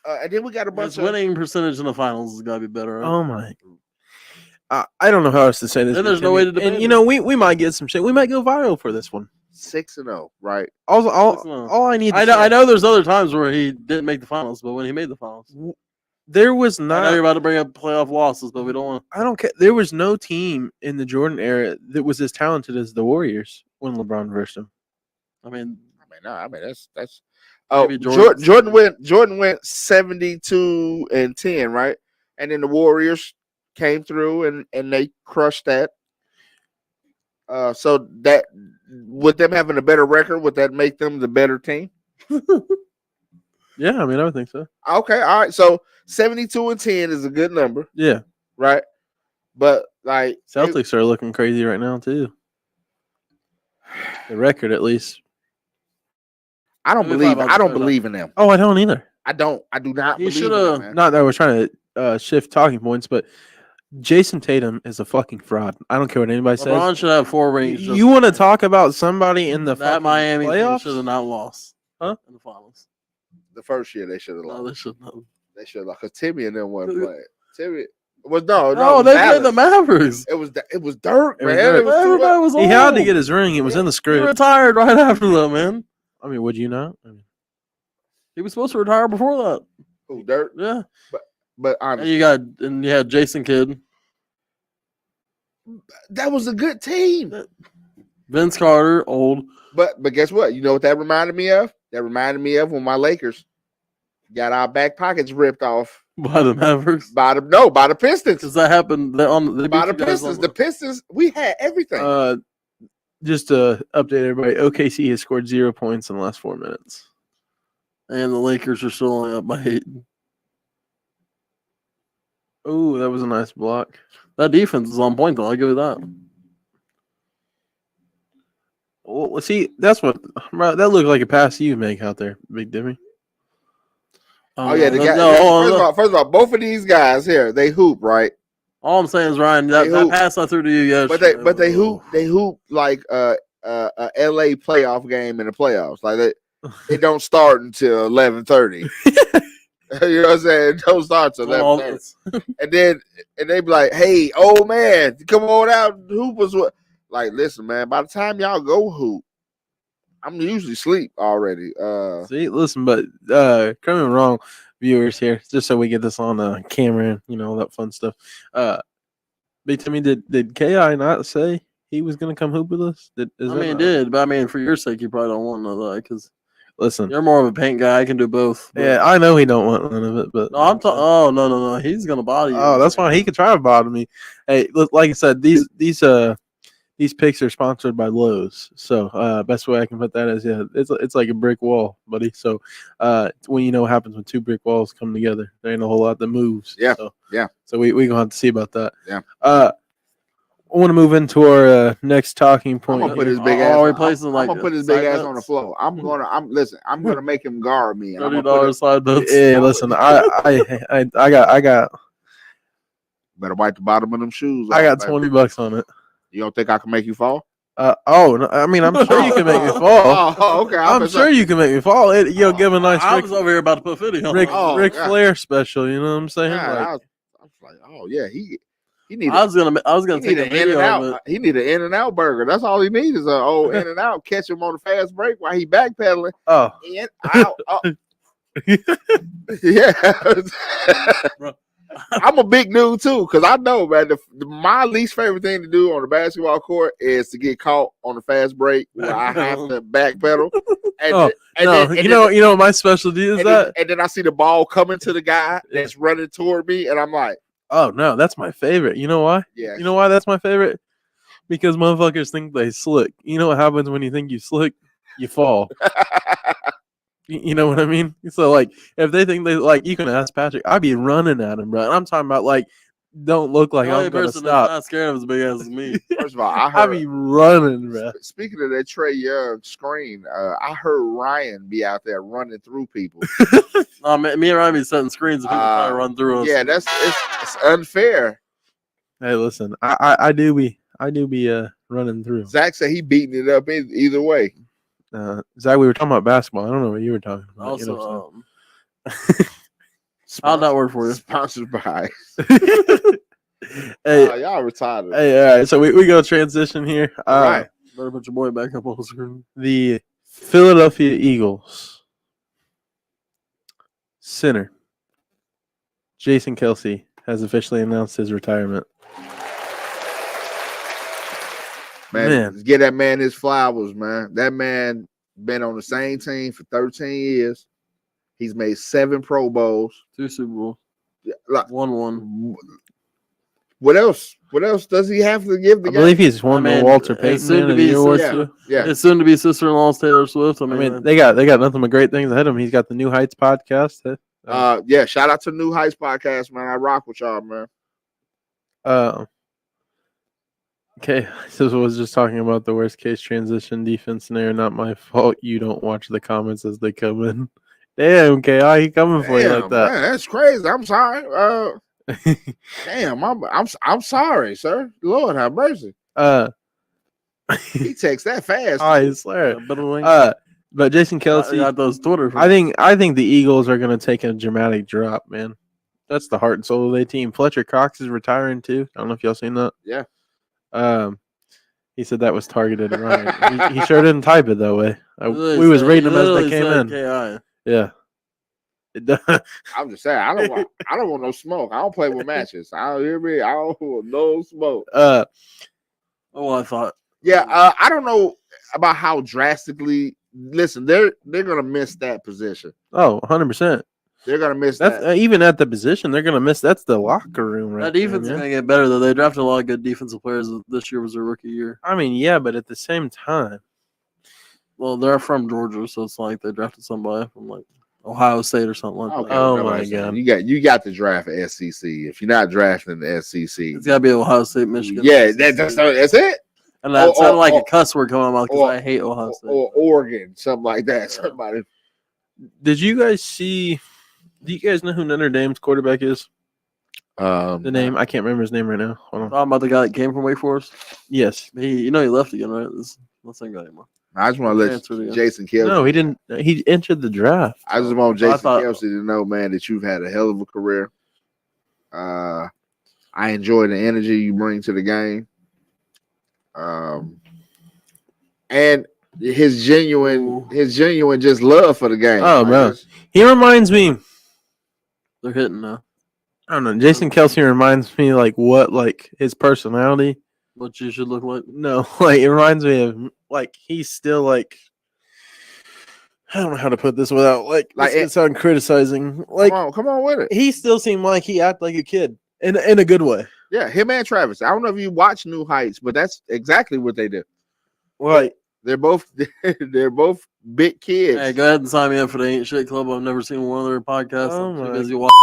[SPEAKER 1] And then we got a bunch of
[SPEAKER 3] winning percentage in the finals has got to be better. Right?
[SPEAKER 2] Oh my. I don't know how else to say this.
[SPEAKER 3] And there's no way to debate.
[SPEAKER 2] And you know, we might get some shit. We might go viral for this one.
[SPEAKER 1] 6-0, right?
[SPEAKER 2] All I need.
[SPEAKER 3] I know there's other times where he didn't make the finals, but when he made the finals,
[SPEAKER 2] there was not.
[SPEAKER 3] I know you're about to bring up playoff losses, but we don't want.
[SPEAKER 2] I don't care. There was no team in the Jordan era that was as talented as the Warriors when LeBron versed them.
[SPEAKER 1] That's. Oh, Jordan went 72-10, right? And then the Warriors came through and they crushed that. So that with them having a better record, would that make them the better team?
[SPEAKER 2] Yeah, I mean, I would think so.
[SPEAKER 1] Okay, all right. So 72-10 is a good number.
[SPEAKER 2] Yeah,
[SPEAKER 1] right. But like
[SPEAKER 2] Celtics are looking crazy right now too. The record, at least.
[SPEAKER 1] I don't believe. I don't believe in them.
[SPEAKER 2] Oh, I don't either.
[SPEAKER 1] I do not
[SPEAKER 3] He
[SPEAKER 1] believe in them, man.
[SPEAKER 2] Not that we're trying to shift talking points, but Jason Tatum is a fucking fraud. I don't care what anybody says.
[SPEAKER 3] LeBron should have 4 rings.
[SPEAKER 2] You want to talk about somebody in the
[SPEAKER 3] that Miami
[SPEAKER 2] playoffs?
[SPEAKER 3] should have not lost.
[SPEAKER 2] Huh?
[SPEAKER 3] In the finals.
[SPEAKER 1] The first year they should have lost.
[SPEAKER 3] No, they should not.
[SPEAKER 1] They should have. Because Timmy and them weren't playing. Timmy
[SPEAKER 3] No, they played the Mavericks.
[SPEAKER 1] It was Dirk, man.
[SPEAKER 3] Everybody was
[SPEAKER 2] he had to get his ring. It was in the
[SPEAKER 3] He
[SPEAKER 2] script.
[SPEAKER 3] retired right after that, man.
[SPEAKER 2] I mean, would you not?
[SPEAKER 3] He was supposed to retire before that.
[SPEAKER 1] Who, Dirk?
[SPEAKER 3] Yeah.
[SPEAKER 1] But
[SPEAKER 3] And
[SPEAKER 1] honestly,
[SPEAKER 3] you had Jason Kidd.
[SPEAKER 1] that was a good team.
[SPEAKER 3] Vince Carter, old.
[SPEAKER 1] But guess what? You know what that reminded me of? That reminded me of when my Lakers got our back pockets ripped off
[SPEAKER 3] By the Mavericks.
[SPEAKER 1] by the Pistons.
[SPEAKER 3] Because that happened
[SPEAKER 1] By the Pistons. The Pistons, we had everything.
[SPEAKER 2] Just to update everybody, OKC has scored 0 points in the last 4 minutes.
[SPEAKER 3] And the Lakers are still only up by 8.
[SPEAKER 2] Oh, that was a nice block.
[SPEAKER 3] That defense is on point, though. I'll give you that.
[SPEAKER 2] Well, see, that's what that looked like a pass you make out there, Big Dimmy.
[SPEAKER 1] Oh yeah, first of all, both of these guys here, they hoop, right?
[SPEAKER 3] All I'm saying is, Ryan, that pass I threw to you yesterday.
[SPEAKER 1] But they hoop like a LA playoff game in the playoffs. Like it don't start until 11:30. You know what I'm saying? It don't start till 11:30. and they be like, "Hey, old man, come on out, hoop us." Like, listen, man. By the time y'all go hoop, I'm usually asleep already.
[SPEAKER 2] See, listen, but correct me wrong, viewers here, just so we get this on camera and all that fun stuff. Big Timmy, did Ki not say he was going to come hoop with us?
[SPEAKER 3] He did, but I mean, for your sake, you probably don't want none of that because
[SPEAKER 2] listen,
[SPEAKER 3] you're more of a paint guy. I can do both. But...
[SPEAKER 2] Yeah, I know he don't want none of it, but
[SPEAKER 3] no, I'm talking. Oh no, he's gonna body you.
[SPEAKER 2] Oh, that's fine. He could try to body me. Hey, like I said, these picks are sponsored by Lowe's. So best way I can put that is, it's like a brick wall, buddy. So when you know what happens when 2 brick walls come together, there ain't a whole lot that moves.
[SPEAKER 1] Yeah.
[SPEAKER 2] So we gonna have to see about that.
[SPEAKER 1] Yeah.
[SPEAKER 2] I want to move into our next talking point.
[SPEAKER 1] I'm gonna put his big ass.
[SPEAKER 3] I'm
[SPEAKER 1] gonna put his big ass on the floor. I'm gonna make him guard me.
[SPEAKER 3] $30 side notes.
[SPEAKER 2] Yeah, listen, I got.
[SPEAKER 1] Better wipe the bottom of them shoes.
[SPEAKER 2] I got $20 on it.
[SPEAKER 1] You don't think I can make you fall?
[SPEAKER 2] No, I mean, I'm sure you can make me fall.
[SPEAKER 1] Okay.
[SPEAKER 2] I'm sure you can make me fall. Give a nice.
[SPEAKER 3] I was over here about to put 50 on
[SPEAKER 2] Ric Flair special. You know what I'm saying?
[SPEAKER 1] I was like, oh yeah, he needs.
[SPEAKER 3] I was gonna take a video of it.
[SPEAKER 1] He need an In-N-Out burger. That's all he needs is an old In-N-Out. Catch him on the fast break while he backpedaling.
[SPEAKER 2] Oh,
[SPEAKER 1] in, out. Yeah. I'm a big dude too, because I know, man. My least favorite thing to do on the basketball court is to get caught on the fast break where I have to backpedal.
[SPEAKER 2] You know what my specialty is
[SPEAKER 1] and then I see the ball coming to the guy that's running toward me, and I'm like,
[SPEAKER 2] oh no, that's my favorite. You know why?
[SPEAKER 1] Yeah.
[SPEAKER 2] You know why that's my favorite? Because motherfuckers think they slick. You know what happens when you think you slick? You fall. You know what I mean? So, like, if they think they, like, you can ask Patrick, I'd be running at him, bro. And I'm talking about, like, don't look like I'm going to stop.
[SPEAKER 3] Not scared of as big as me.
[SPEAKER 1] First of all,
[SPEAKER 2] I'd be running, bro.
[SPEAKER 1] Speaking of that Trae Young screen, I heard Ryan be out there running through people.
[SPEAKER 3] Me and Ryan be setting screens and people trying to run through us.
[SPEAKER 1] Yeah, it's unfair.
[SPEAKER 2] Hey, listen, I do be running through.
[SPEAKER 1] Zach said he beating it up either way.
[SPEAKER 2] Zach, we were talking about basketball. I don't know what you were talking about.
[SPEAKER 3] Also, how'd that work for you?
[SPEAKER 1] Sponsored by.
[SPEAKER 2] Hey,
[SPEAKER 1] y'all retarded.
[SPEAKER 2] Hey, all right. So we go transition here.
[SPEAKER 1] All right.
[SPEAKER 3] Better put your boy back up on the screen.
[SPEAKER 2] The Philadelphia Eagles center Jason Kelce has officially announced his retirement.
[SPEAKER 1] Man, get that man his flowers, man. That man been on the same team for 13 years. He's made 7 Pro Bowls.
[SPEAKER 3] 2 Super Bowls.
[SPEAKER 1] Like,
[SPEAKER 3] 1-1.
[SPEAKER 1] What else? What else does he have to give the guy?
[SPEAKER 2] I believe he's won the Walter Payton Man of the Year award too.
[SPEAKER 1] Yeah.
[SPEAKER 3] It's soon to be sister-in-law's Taylor Swift. I mean,
[SPEAKER 2] they got nothing but great things ahead of him. He's got the New Heights podcast.
[SPEAKER 1] Yeah, shout out to New Heights podcast, man. I rock with y'all, man.
[SPEAKER 2] Okay, so I was just talking about the worst case transition defense scenario. Not my fault. You don't watch the comments as they come in. Damn, KI, he coming for you like that.
[SPEAKER 1] Man, that's crazy. I'm sorry. Damn, I'm sorry, sir. Lord have mercy. He texts that fast.
[SPEAKER 2] I swear.
[SPEAKER 3] But
[SPEAKER 2] But Jason Kelce,
[SPEAKER 3] got those Twitter.
[SPEAKER 2] I think the Eagles are going to take a dramatic drop, man. That's the heart and soul of their team. Fletcher Cox is retiring too. I don't know if y'all seen that.
[SPEAKER 1] Yeah.
[SPEAKER 2] He said that was targeted at Ryan. he sure didn't type it that way. We was
[SPEAKER 3] said-
[SPEAKER 2] rating them as
[SPEAKER 3] literally
[SPEAKER 2] they came
[SPEAKER 3] said
[SPEAKER 2] in.
[SPEAKER 3] KI.
[SPEAKER 2] Yeah.
[SPEAKER 1] I'm just saying, I don't want no smoke. I don't play with matches. I don't hear me. I don't want no smoke.
[SPEAKER 3] Oh, I thought.
[SPEAKER 1] Yeah, I don't know about how drastically. Listen, they're gonna miss that position.
[SPEAKER 2] Oh, 100%.
[SPEAKER 1] They're gonna miss
[SPEAKER 2] That's
[SPEAKER 1] that.
[SPEAKER 2] even at the position they're gonna miss. That's the locker room, right?
[SPEAKER 3] That defense is
[SPEAKER 2] there,
[SPEAKER 3] going
[SPEAKER 2] man.
[SPEAKER 3] to get better, though. They drafted a lot of good defensive players. This year was their rookie year.
[SPEAKER 2] I mean, yeah, but at the same time,
[SPEAKER 3] Well, they're from Georgia, so it's not like they drafted somebody from like Ohio State or something like
[SPEAKER 1] Okay,
[SPEAKER 3] that.
[SPEAKER 2] Oh,
[SPEAKER 1] nobody's
[SPEAKER 2] my
[SPEAKER 1] saying.
[SPEAKER 2] God.
[SPEAKER 1] You got to draft the SEC. If you're not drafting the SEC,
[SPEAKER 3] It's got to be Ohio State, Michigan.
[SPEAKER 1] yeah, that's it.
[SPEAKER 3] And that sounded like
[SPEAKER 1] or-
[SPEAKER 3] a cuss word coming out because
[SPEAKER 1] or-
[SPEAKER 3] I hate Ohio State.
[SPEAKER 1] Or Oregon, something like that. Somebody.
[SPEAKER 2] did you guys see? Do you guys know who Notre Dame's quarterback is? The name I can't remember his name right now. Hold on.
[SPEAKER 3] Talking about the guy that came from Wake Forest.
[SPEAKER 2] Yes.
[SPEAKER 3] He left again, right? That's the same guy anymore.
[SPEAKER 1] I just want to
[SPEAKER 3] Transferred
[SPEAKER 1] let
[SPEAKER 3] again.
[SPEAKER 1] Jason Kelce.
[SPEAKER 2] No, he didn't. He entered the draft.
[SPEAKER 1] I just want
[SPEAKER 3] I
[SPEAKER 1] Jason
[SPEAKER 3] thought-
[SPEAKER 1] Kelce to know, man, that you've had a hell of a career. I enjoy the energy you bring to the game. And his genuine just love for the game.
[SPEAKER 2] Oh,
[SPEAKER 1] Like,
[SPEAKER 2] bro.
[SPEAKER 1] it's-
[SPEAKER 2] He reminds me.
[SPEAKER 3] They're hitting now.
[SPEAKER 2] I don't know. Jason Kelce reminds me like his personality.
[SPEAKER 3] What you should look like.
[SPEAKER 2] No, like it reminds me of like he's still like I don't know how to put this without like it sound criticizing. Like
[SPEAKER 1] come on with it.
[SPEAKER 2] he still seemed like he acted like a kid in a good way.
[SPEAKER 1] Yeah, him and Travis. I don't know if you watch New Heights, but that's exactly what they do.
[SPEAKER 2] Like
[SPEAKER 1] They're both big kids.
[SPEAKER 3] Hey, go ahead and sign me up for the Ain't Shit Club. I've never seen one of their podcasts.
[SPEAKER 2] Oh
[SPEAKER 3] I'm too
[SPEAKER 2] my
[SPEAKER 3] busy watching.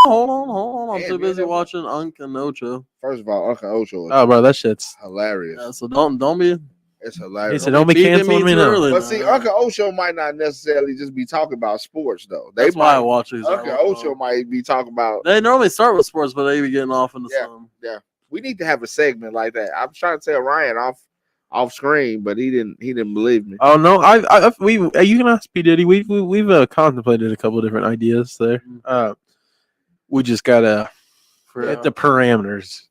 [SPEAKER 3] Hold on. I'm
[SPEAKER 1] Damn,
[SPEAKER 3] too
[SPEAKER 1] you
[SPEAKER 3] busy
[SPEAKER 1] never-
[SPEAKER 3] watching Unc and Ocho.
[SPEAKER 1] First of all, Uncle Ocho is
[SPEAKER 2] oh, bro, that shit's.
[SPEAKER 1] hilarious.
[SPEAKER 3] Yeah, so don't be.
[SPEAKER 1] It's
[SPEAKER 2] He
[SPEAKER 1] hilarious.
[SPEAKER 2] said, "Don't be
[SPEAKER 3] beating
[SPEAKER 2] canceling me
[SPEAKER 3] too
[SPEAKER 2] now."
[SPEAKER 3] early.
[SPEAKER 1] But see, Uncle Ocho might not necessarily just be talking about sports, though.
[SPEAKER 3] That's why I watch these.
[SPEAKER 1] Uncle Ocho might be talking about.
[SPEAKER 3] They normally start with sports, but they be getting off into
[SPEAKER 1] Yeah.
[SPEAKER 3] some.
[SPEAKER 1] We need to have a segment like that. I'm trying to tell Ryan off screen, but he didn't believe me.
[SPEAKER 2] Oh no, you can ask P Diddy. We've contemplated a couple of different ideas there. We just gotta get the parameters.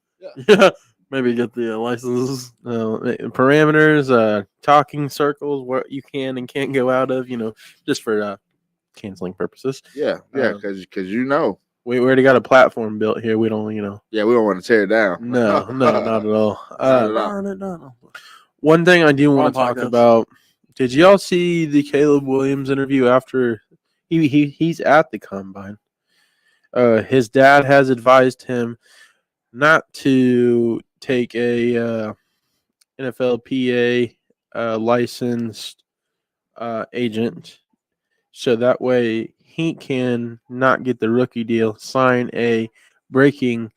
[SPEAKER 3] Yeah, maybe get the licenses.
[SPEAKER 2] Parameters, talking circles, what you can and can't go out of. Just for canceling purposes.
[SPEAKER 1] Yeah, because you know.
[SPEAKER 2] We already got a platform built here. We don't,
[SPEAKER 1] Yeah, we don't want to tear it down.
[SPEAKER 2] No, not at all.
[SPEAKER 1] Not at
[SPEAKER 3] No.
[SPEAKER 2] One thing I do want to
[SPEAKER 3] Wrong
[SPEAKER 2] talk
[SPEAKER 3] podcast.
[SPEAKER 2] about. Did y'all see the Caleb Williams interview after he's at the combine? His dad has advised him not to take a NFLPA licensed agent, so that way he can not get the rookie deal, sign a breaking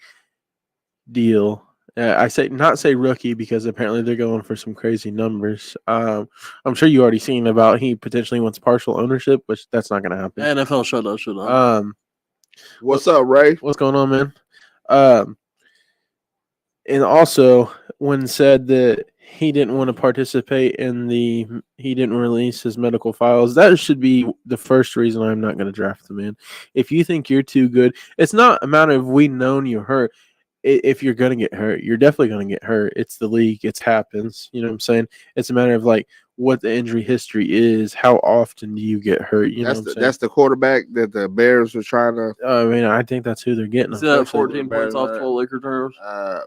[SPEAKER 2] deal. I say rookie because apparently they're going for some crazy numbers. I'm sure you already seen about he potentially wants partial ownership, which that's not going to happen.
[SPEAKER 3] NFL shut up.
[SPEAKER 1] What's up, Ray?
[SPEAKER 2] What's going on, man? And also, when said that he didn't want to participate in he didn't release his medical files, that should be the first reason I'm not going to draft him in. If you think you're too good, it's not a matter of we known you're hurt. If you're going to get hurt, you're definitely going to get hurt. It's the league. It happens. You know what I'm saying? It's a matter of like what the injury history is. How often do you get hurt? You know what I'm saying?
[SPEAKER 1] That's the quarterback that the Bears were trying to.
[SPEAKER 2] I mean, I think that's who they're getting.
[SPEAKER 3] See that
[SPEAKER 2] unfortunately.
[SPEAKER 3] 14 points off 12 Laker turnovers?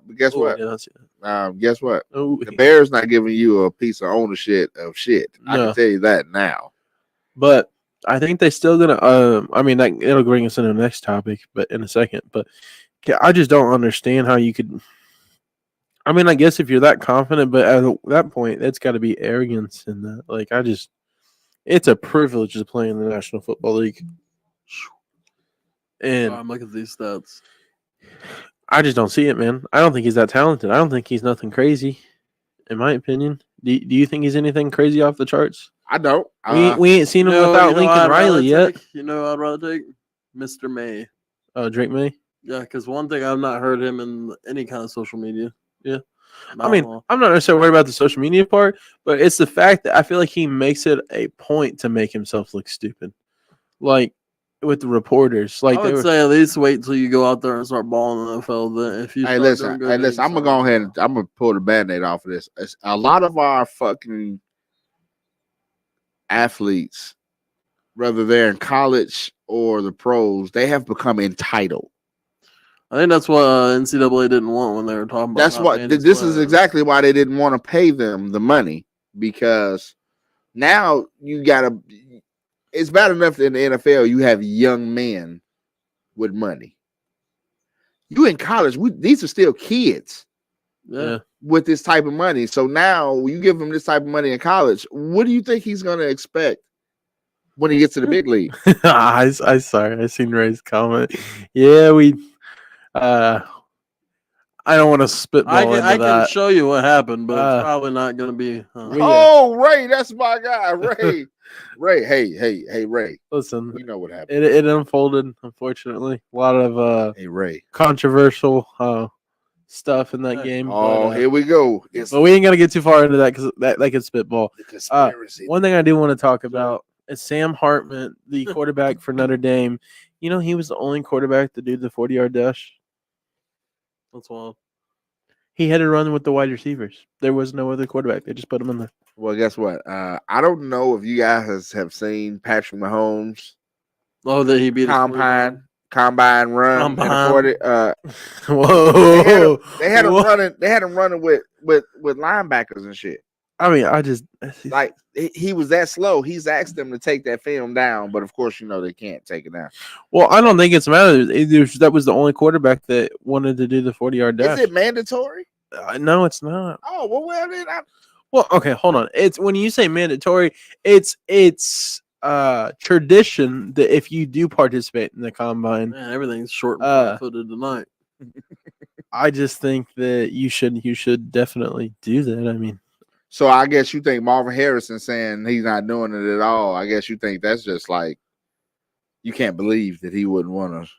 [SPEAKER 1] But guess what?
[SPEAKER 2] Yeah, that's it.
[SPEAKER 1] Guess what?
[SPEAKER 2] Oh,
[SPEAKER 1] The Bears not giving you a piece of ownership of shit. I
[SPEAKER 2] No.
[SPEAKER 1] can tell you that now.
[SPEAKER 2] but I think they still gonna. I mean, it'll bring us into the next topic, but in a second. But I just don't understand how you could. I mean, I guess if you're that confident, but at that point, it's got to be arrogance in that. Like, it's a privilege to play in the National Football League. And
[SPEAKER 3] I'm looking at these stats.
[SPEAKER 2] I just don't see it, man. I don't think he's that talented. I don't think he's nothing crazy, in my opinion. Do you think he's anything crazy off the charts?
[SPEAKER 1] I don't.
[SPEAKER 2] We ain't seen him without Lincoln Riley yet.
[SPEAKER 3] I'd rather take Mr. May.
[SPEAKER 2] Drake May.
[SPEAKER 3] Yeah, because one thing I've not heard him in any kind of social media.
[SPEAKER 2] Yeah. I'm not necessarily worried about the social media part, but it's the fact that I feel like he makes it a point to make himself look stupid. Like with the reporters. Like
[SPEAKER 3] I would say at least wait till you go out there and start balling in the NFL. Then if you
[SPEAKER 1] listen, I'm gonna go ahead and I'm gonna pull the Band-Aid off of this. A lot of our fucking athletes, whether they're in college or the pros, they have become entitled.
[SPEAKER 3] I think that's what NCAA didn't want when they were talking about.
[SPEAKER 1] That's what this is exactly why they didn't want to pay them the money, because now you gotta. It's bad enough in the NFL you have young men with money. You in college, these are still kids.
[SPEAKER 3] Yeah.
[SPEAKER 1] With this type of money. So now you give him this type of money in college. What do you think he's going to expect when he gets to the big league?
[SPEAKER 2] I seen Ray's comment. Yeah, I don't want to spitball
[SPEAKER 3] I can show you what happened, but it's probably not going to be.
[SPEAKER 1] Oh, Ray, that's my guy, Ray. Ray, hey, Ray.
[SPEAKER 2] Listen,
[SPEAKER 1] you know what happened.
[SPEAKER 2] It unfolded, unfortunately. A lot of
[SPEAKER 1] Ray, controversial
[SPEAKER 2] stuff in that game.
[SPEAKER 1] Oh, here we go.
[SPEAKER 2] But we ain't gonna get too far into that because that could spitball. One thing I do want to talk about is Sam Hartman, the quarterback for Notre Dame. You know, he was the only quarterback to do the 40-yard dash.
[SPEAKER 3] That's wild.
[SPEAKER 2] He had to run with the wide receivers. There was no other quarterback. They just put him in there.
[SPEAKER 1] Well, guess what? I don't know if you guys have seen Patrick Mahomes.
[SPEAKER 3] Oh, that he beat
[SPEAKER 1] combine run.
[SPEAKER 2] Whoa!
[SPEAKER 1] They had him running. They had him running with linebackers and shit.
[SPEAKER 2] I mean,
[SPEAKER 1] like he was that slow. He's asked them to take that film down, but of course, you know they can't take it down.
[SPEAKER 2] Well, I don't think it's a matter. That was the only quarterback that wanted to do the 40-yard dash.
[SPEAKER 1] Is it mandatory?
[SPEAKER 2] No, it's not.
[SPEAKER 1] Oh well,
[SPEAKER 2] well, okay, hold on. It's when you say mandatory, it's tradition that if you do participate in the combine,
[SPEAKER 3] man, everything's short and footed tonight.
[SPEAKER 2] I just think that you should definitely do that. I mean.
[SPEAKER 1] So I guess you think Marvin Harrison saying he's not doing it at all. I guess you think that's just like you can't believe that he wouldn't want to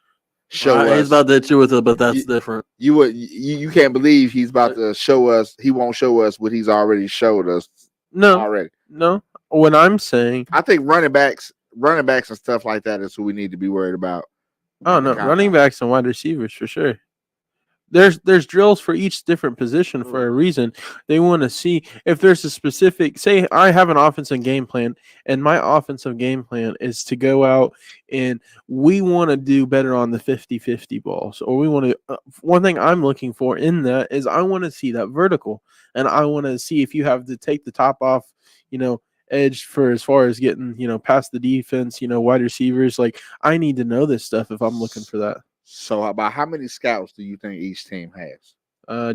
[SPEAKER 1] show us.
[SPEAKER 3] He's about to hit you with it, but that's different.
[SPEAKER 1] You can't believe he's about to show us. He won't show us what he's already showed us.
[SPEAKER 2] No. What I'm saying,
[SPEAKER 1] I think running backs and stuff like that is who we need to be worried about.
[SPEAKER 2] Oh no, running backs and wide receivers for sure. There's drills for each different position for a reason. They want to see if there's a specific, say I have an offensive game plan and my offensive game plan is to go out and we want to do better on the 50-50 balls, or we want to, one thing I'm looking for in that is I want to see that vertical, and I want to see if you have to take the top off, edge for as far as getting, past the defense, wide receivers. Like I need to know this stuff if I'm looking for that.
[SPEAKER 1] So about how many scouts do you think each team has?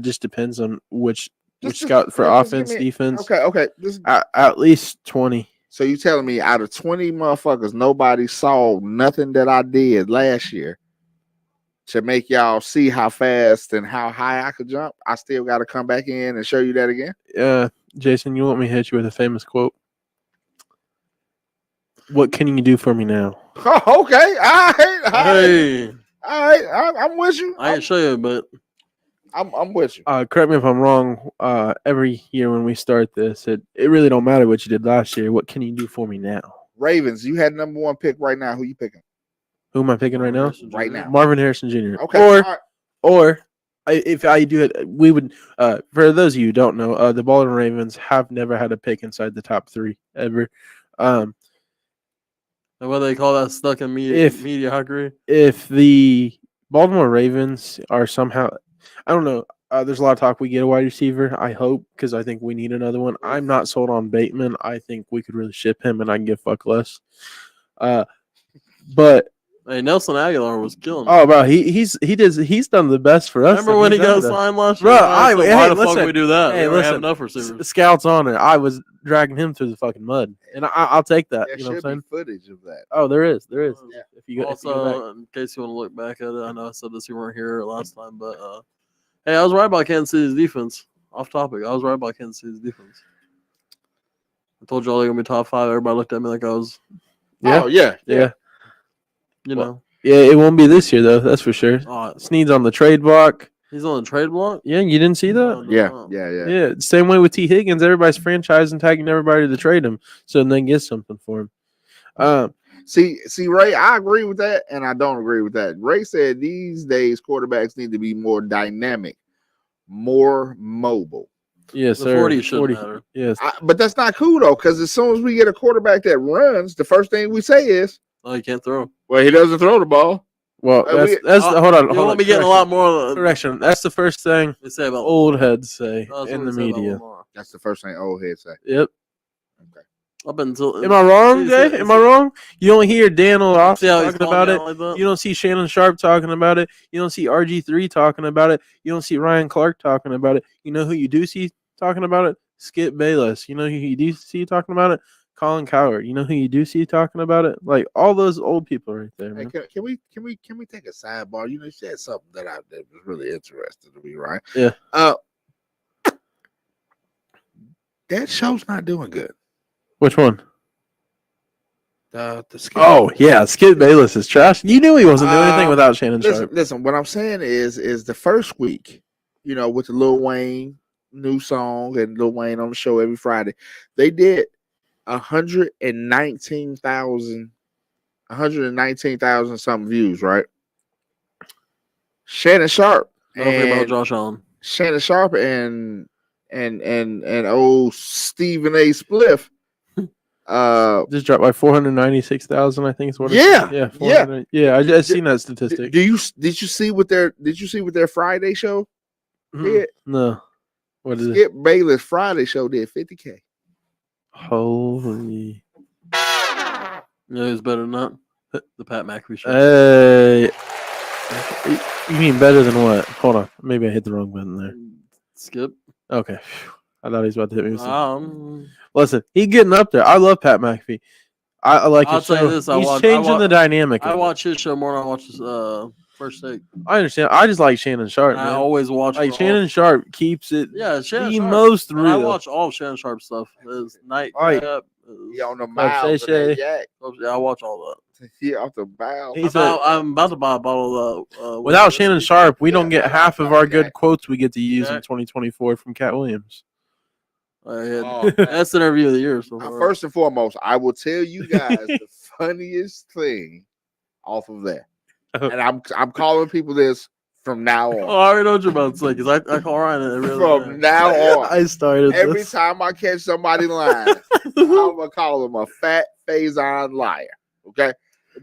[SPEAKER 2] Just depends on which scout for offense, defense.
[SPEAKER 1] Okay.
[SPEAKER 2] At least 20.
[SPEAKER 1] So you telling me out of 20 motherfuckers, nobody saw nothing that I did last year to make y'all see how fast and how high I could jump? I still got to come back in and show you that again?
[SPEAKER 2] Jason, you want me to hit you with a famous quote? What can you do for me now?
[SPEAKER 1] Oh, okay. All
[SPEAKER 3] right.
[SPEAKER 1] All right, I'm with you.
[SPEAKER 3] I can show you, but
[SPEAKER 1] I'm with you.
[SPEAKER 2] Correct me if I'm wrong. Every year when we start this, it really don't matter what you did last year. What can you do for me now?
[SPEAKER 1] Ravens, you had number one pick right now. Who you picking?
[SPEAKER 2] Who am I picking right now?
[SPEAKER 1] Right now,
[SPEAKER 2] Marvin Harrison Jr.
[SPEAKER 1] Okay.
[SPEAKER 2] Or if I do it, we would. For those of you who don't know, the Baltimore Ravens have never had a pick inside the top 3 ever.
[SPEAKER 3] What do they call that? Stuck in mediocrity.
[SPEAKER 2] If the Baltimore Ravens are somehow, I don't know. There's a lot of talk we get a wide receiver. I hope, because I think we need another one. I'm not sold on Bateman. I think we could really ship him, and I can give fuck less. But
[SPEAKER 3] Hey, Nelson Aguilar was killing.
[SPEAKER 2] Oh, bro, he's done the best for us.
[SPEAKER 3] Remember when he got signed last year?
[SPEAKER 2] Bro,
[SPEAKER 3] why the fuck we do that?
[SPEAKER 2] Hey,
[SPEAKER 3] we
[SPEAKER 2] listen,
[SPEAKER 3] have enough receivers.
[SPEAKER 2] Scouts on it. I was dragging him through the fucking mud, and I'll take that.
[SPEAKER 1] There
[SPEAKER 2] You know what I'm saying?
[SPEAKER 1] should be footage of that.
[SPEAKER 2] Oh, there is.
[SPEAKER 1] Yeah.
[SPEAKER 2] If you go back.
[SPEAKER 3] Also, in case you want to look back at it, I know I said this, you weren't here last time, but hey, I was right about Kansas City's defense. Off topic, I was right about Kansas City's defense. I told y'all they're gonna be top 5. Everybody looked at me like I was,
[SPEAKER 2] Yeah.
[SPEAKER 1] Oh yeah.
[SPEAKER 3] you know.
[SPEAKER 2] Yeah, it won't be this year though. That's for sure.
[SPEAKER 3] Oh,
[SPEAKER 2] Sneed's on the trade block.
[SPEAKER 3] he's on the trade block.
[SPEAKER 2] Yeah, you didn't see that?
[SPEAKER 1] Yeah.
[SPEAKER 2] Yeah, same way with T. Higgins. Everybody's franchising, tagging everybody to trade him, so then they get something for him.
[SPEAKER 1] See, Ray, I agree with that, and I don't agree with that. Ray said these days quarterbacks need to be more dynamic, more mobile.
[SPEAKER 2] Yes,
[SPEAKER 3] The
[SPEAKER 2] sir.
[SPEAKER 3] 40 shouldn't matter.
[SPEAKER 2] Yes.
[SPEAKER 1] But that's not cool though, because as soon as we get a quarterback that runs, the first thing we say is,
[SPEAKER 3] Oh, he can't throw.
[SPEAKER 1] "Well, he doesn't throw the ball."
[SPEAKER 2] Well, hold on.
[SPEAKER 3] You won't be getting a lot more.
[SPEAKER 2] Correction. That's the first thing
[SPEAKER 3] They say about
[SPEAKER 2] old heads say
[SPEAKER 3] That's
[SPEAKER 2] in
[SPEAKER 3] what
[SPEAKER 2] the
[SPEAKER 3] they say about
[SPEAKER 2] media.
[SPEAKER 3] Lamar.
[SPEAKER 1] That's the first thing old heads say.
[SPEAKER 2] Yep.
[SPEAKER 1] Okay.
[SPEAKER 3] Up until
[SPEAKER 2] Am I wrong, Jay? Am I wrong? You don't hear Dan Orlovsky
[SPEAKER 3] See how he's
[SPEAKER 2] talking about it.
[SPEAKER 3] like that?
[SPEAKER 2] You don't see Shannon Sharp talking about it. You don't see RG3 talking about it. You don't see Ryan Clark talking about it. You know who you do see talking about it? Skip Bayless. You know who you do see talking about it? Colin Coward. You know who you do see talking about it? Like all those old people right there,
[SPEAKER 1] Hey,
[SPEAKER 2] man.
[SPEAKER 1] can we take a sidebar? You said something that was really interesting to me, right?
[SPEAKER 2] Yeah.
[SPEAKER 1] That show's not doing good.
[SPEAKER 2] Which one?
[SPEAKER 1] The Skip.
[SPEAKER 2] Oh, yeah. Skip Bayless is trash. You knew he wasn't doing anything without Shannon Sharp.
[SPEAKER 1] Listen, what I'm saying is the first week, with the Lil Wayne new song and Lil Wayne on the show every Friday, they did 119,000 something views, right? Shannon Sharp
[SPEAKER 3] Don't forget about
[SPEAKER 1] and
[SPEAKER 3] Josh Allen.
[SPEAKER 1] Shannon Sharp and old Stephen A. Spliff.
[SPEAKER 2] Just dropped by 496,000, I think is what.
[SPEAKER 1] Yeah,
[SPEAKER 2] Yeah, 400. Yeah. I just seen that statistic.
[SPEAKER 1] Did you see what their Friday show did?
[SPEAKER 2] No. What is it?
[SPEAKER 1] Skip Bayless Friday show did 50K.
[SPEAKER 2] Holy.
[SPEAKER 3] Yeah, who's better than that? The Pat McAfee show.
[SPEAKER 2] You mean better than what? Hold on. Maybe I hit the wrong button there.
[SPEAKER 3] Skip.
[SPEAKER 2] Okay. I thought he was about to hit me with something.
[SPEAKER 3] Um,
[SPEAKER 2] Listen, he's getting up there. I love Pat McAfee. I like
[SPEAKER 3] I'll
[SPEAKER 2] his
[SPEAKER 3] tell
[SPEAKER 2] show.
[SPEAKER 3] you this,
[SPEAKER 2] He's changing the dynamic.
[SPEAKER 3] I watch his show more than I watch his First Take.
[SPEAKER 2] I understand. I just like Shannon Sharp.
[SPEAKER 3] I
[SPEAKER 2] Man.
[SPEAKER 3] always watch
[SPEAKER 2] Like Shannon Sharp keeps it
[SPEAKER 3] Shannon
[SPEAKER 2] the
[SPEAKER 3] Sharp.
[SPEAKER 2] most
[SPEAKER 3] And I
[SPEAKER 2] real.
[SPEAKER 3] watch all of Shannon Sharp stuff. His night
[SPEAKER 2] Right.
[SPEAKER 3] cap.
[SPEAKER 1] He on the miles of
[SPEAKER 2] Shay.
[SPEAKER 1] that yak.
[SPEAKER 3] Yeah, I watch all that.
[SPEAKER 1] He off the miles.
[SPEAKER 2] He's
[SPEAKER 3] I'm about to buy a bottle of
[SPEAKER 2] Without Shannon Sharp, we don't get
[SPEAKER 1] Yeah,
[SPEAKER 2] half of our good
[SPEAKER 1] Jack.
[SPEAKER 2] quotes we get to use in
[SPEAKER 3] Jack.
[SPEAKER 2] 2024 from Cat Williams.
[SPEAKER 1] Oh,
[SPEAKER 3] That's the interview of the year. So far.
[SPEAKER 1] First and foremost, I will tell you guys the funniest thing off of that, and I'm calling people this from now
[SPEAKER 3] Oh,
[SPEAKER 1] on.
[SPEAKER 3] I already know what you're about to say because I call Ryan and it really
[SPEAKER 1] From now on,
[SPEAKER 2] I started
[SPEAKER 1] every
[SPEAKER 2] this.
[SPEAKER 1] time I catch somebody lying, I'm gonna call them a fat Faison liar. Okay,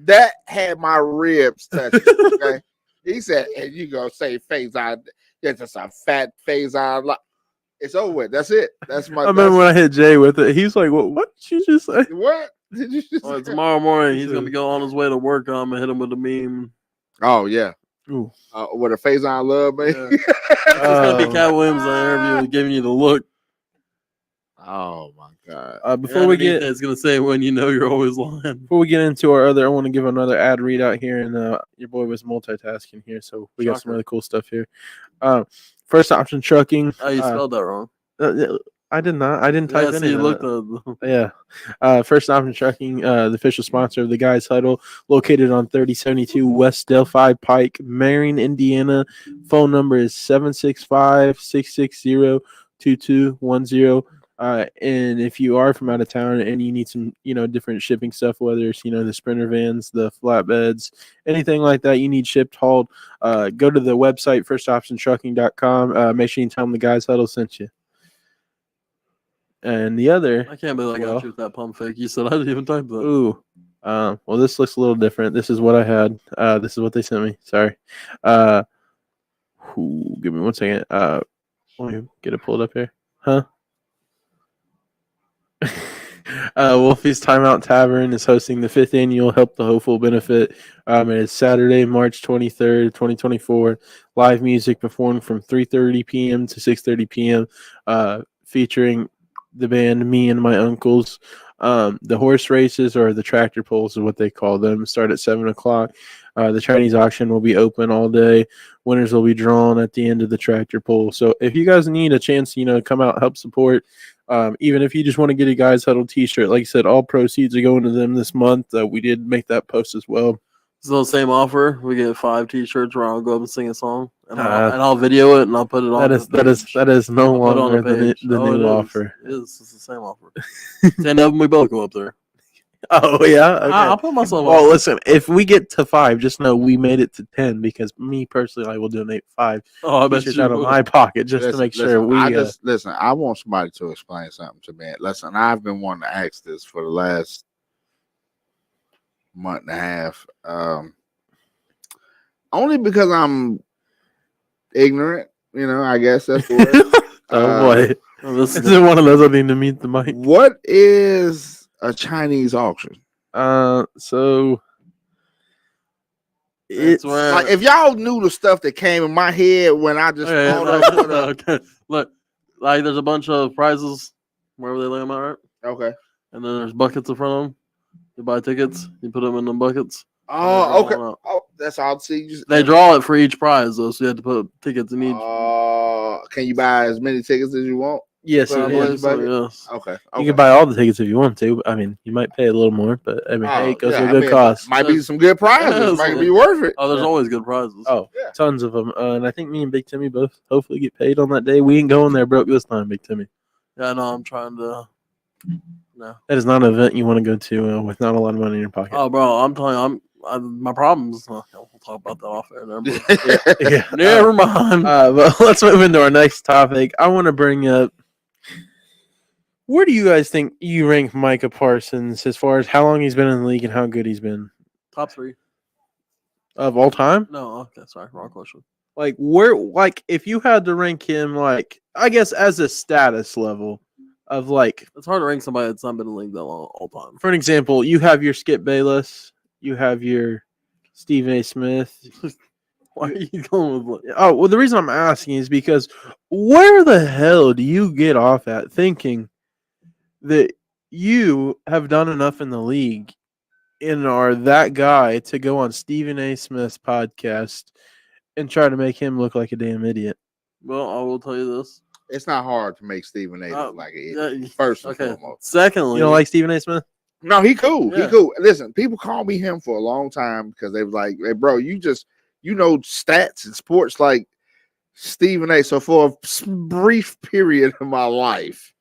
[SPEAKER 1] that had my ribs touching. Okay, he said, and you gonna say Faison? It's just a fat Faison liar. It's over with. That's it. That's my.
[SPEAKER 2] I remember when I hit Jay with it. He's like, "What did you just say?"
[SPEAKER 1] What did you just
[SPEAKER 3] Well,
[SPEAKER 1] say?
[SPEAKER 3] tomorrow morning he's gonna be going on his way to work. I'm gonna hit him with a meme.
[SPEAKER 1] Oh yeah.
[SPEAKER 2] Ooh.
[SPEAKER 1] What a Faison love, man.
[SPEAKER 3] Yeah. It's gonna be Cat Williams in the interview giving you the look.
[SPEAKER 1] Oh my god.
[SPEAKER 2] Before we get
[SPEAKER 3] it's gonna say when you know you're always lying.
[SPEAKER 2] Before we get into our other, I want to give another ad readout here, and your boy was multitasking here, so we got some
[SPEAKER 3] Shocker.
[SPEAKER 2] really cool stuff here. First option trucking.
[SPEAKER 3] Oh, you spelled that wrong.
[SPEAKER 2] I did not. I didn't type
[SPEAKER 3] Yeah,
[SPEAKER 2] any
[SPEAKER 3] see,
[SPEAKER 2] of
[SPEAKER 3] look
[SPEAKER 2] that. Yeah. First option trucking, the official sponsor of the Guys Huddle, located on 3072 West Delphi Pike, Marion, Indiana. Phone number is 765-660-2210. And if you are from out of town and you need some, different shipping stuff, whether it's, the Sprinter vans, the flatbeds, anything like that, you need shipped, hauled, go to the website, firstoptiontrucking.com. Make sure you tell them the Guys Huddle sent you. And the other,
[SPEAKER 3] I can't believe I got you with that pump fake. You said I didn't even type that.
[SPEAKER 2] ooh, well, this looks a little different. This is what I had. This is what they sent me. Sorry. Give me 1 second. Let me get it pulled up here. Huh? Wolfie's Timeout Tavern is hosting the 5th annual Help the Hopeful benefit. It is Saturday, March 23rd, 2024. Live music performed from 3:30 p.m. to 6:30 p.m. Featuring the band Me and My Uncles. The horse races, or the tractor pulls is what they call them, start at 7 o'clock. The Chinese auction will be open all day. Winners will be drawn at the end of the tractor pull. So if you guys need a chance, come out, help support. Even if you just want to get a Guys Huddle t-shirt, like I said, all proceeds are going to them this month. We did make that post as well.
[SPEAKER 3] So same offer. We get 5 t-shirts where I'll go up and sing a song, and I'll video it and I'll put it on.
[SPEAKER 2] That is no longer the new offer.
[SPEAKER 3] It is. It's the same offer. 10 of them, we both go up there.
[SPEAKER 2] Oh yeah, okay.
[SPEAKER 3] I'll put myself.
[SPEAKER 2] Well, listen, if we get to 5, just know we made it to 10 because me personally, I will donate 5.
[SPEAKER 3] I bet you
[SPEAKER 2] out of my pocket just to make sure we.
[SPEAKER 1] Listen. I want somebody to explain something to me. Listen, I've been wanting to ask this for the last month and a half. Only because I'm ignorant. I guess that's the word.
[SPEAKER 2] Boy, this is one of those I need to meet the mic.
[SPEAKER 1] What is a Chinese auction?
[SPEAKER 2] So it's
[SPEAKER 1] like if y'all knew the stuff that came in my head when I just
[SPEAKER 3] okay. Look, like there's a bunch of prizes wherever they lay them out, right?
[SPEAKER 1] Okay.
[SPEAKER 3] And then there's buckets in front of them. You buy tickets, you put them in the buckets.
[SPEAKER 1] Oh, okay. Oh, that's all. See,
[SPEAKER 3] they draw it for each prize though, so you have to put tickets in each.
[SPEAKER 1] Can you buy as many tickets as you want?
[SPEAKER 2] Yes,
[SPEAKER 3] yes.
[SPEAKER 1] Okay.
[SPEAKER 2] You can buy all the tickets if you want to. I mean, you might pay a little more, but hey, it goes to a good cost.
[SPEAKER 1] Might be some good prizes. Might be worth it.
[SPEAKER 3] Oh, there's always good prizes.
[SPEAKER 2] Oh, tons of them. And I think me and Big Timmy both hopefully get paid on that day. We ain't going there broke this time, Big Timmy.
[SPEAKER 3] Yeah, no, I'm trying to. No,
[SPEAKER 2] that is not an event you want to go to with not a lot of money in your pocket.
[SPEAKER 3] Oh, bro, I'm telling you, my problems. We'll talk about that off air. Never mind.
[SPEAKER 2] But let's move into our next topic. I want to bring up. Where do you guys think you rank Micah Parsons as far as how long he's been in the league and how good he's been?
[SPEAKER 3] Top 3
[SPEAKER 2] of all time?
[SPEAKER 3] No, okay, sorry, wrong question.
[SPEAKER 2] Like where? Like if you had to rank him, like I guess as a status level of like,
[SPEAKER 3] it's hard to rank somebody that's not been in the league that long all time.
[SPEAKER 2] For an example, you have your Skip Bayless, you have your Stephen A. Smith.
[SPEAKER 3] Why are you going with?
[SPEAKER 2] Oh well, the reason I'm asking is because where the hell do you get off at thinking that you have done enough in the league and are that guy to go on Stephen A. Smith's podcast and try to make him look like a damn idiot?
[SPEAKER 3] Well, I will tell you this.
[SPEAKER 1] It's not hard to make Stephen A. look like an idiot, first and foremost.
[SPEAKER 3] Secondly,
[SPEAKER 2] you don't like Stephen A. Smith?
[SPEAKER 1] No, he cool. Yeah. He cool. Listen, people call me him for a long time because they was like, hey, bro, you know stats and sports like Stephen A. So for a brief period of my life,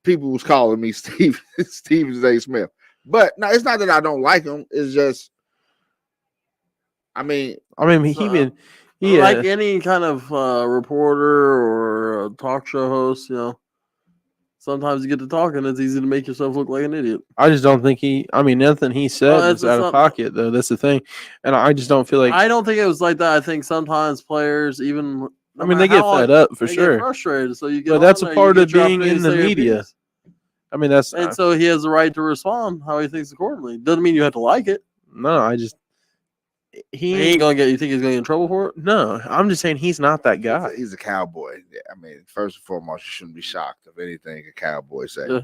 [SPEAKER 1] people was calling me Stephen A. Smith. But no, it's not that I don't like him. It's just, he
[SPEAKER 3] like any kind of reporter or a talk show host, sometimes you get to talking, it's easy to make yourself look like an idiot.
[SPEAKER 2] I just don't think nothing he said is out of pocket, though. That's the thing. And I just don't feel like.
[SPEAKER 3] I don't think it was like that. I think sometimes players, even.
[SPEAKER 2] They get fed up for sure.
[SPEAKER 3] Get frustrated. So you get.
[SPEAKER 2] But that's a part of being in the media. That's.
[SPEAKER 3] And so he has the right to respond how he thinks accordingly. Doesn't mean you have to like it.
[SPEAKER 2] No, I just.
[SPEAKER 3] He ain't gonna get. You think he's gonna get in trouble for it?
[SPEAKER 2] No, I'm just saying he's not that guy.
[SPEAKER 1] He's a cowboy. First and foremost, you shouldn't be shocked of anything a cowboy say. Yeah.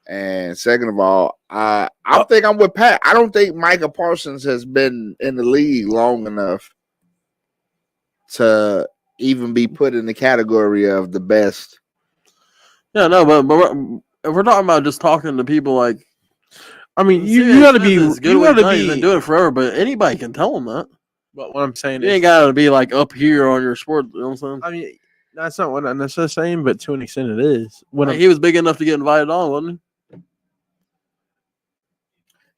[SPEAKER 1] And second of all, I think I'm with Pat. I don't think Micah Parsons has been in the league long enough to even be put in the category of the best.
[SPEAKER 3] Yeah, no, but if we're talking about just talking to people like.
[SPEAKER 2] You got to be. You got to be.
[SPEAKER 3] He's been doing it forever, but anybody can tell him that.
[SPEAKER 2] But what I'm saying
[SPEAKER 3] you ain't got to be like up here on your sport. You know what I'm saying?
[SPEAKER 2] That's not what I'm necessarily saying, but to an extent, it is.
[SPEAKER 3] He was big enough to get invited on, wasn't
[SPEAKER 1] he?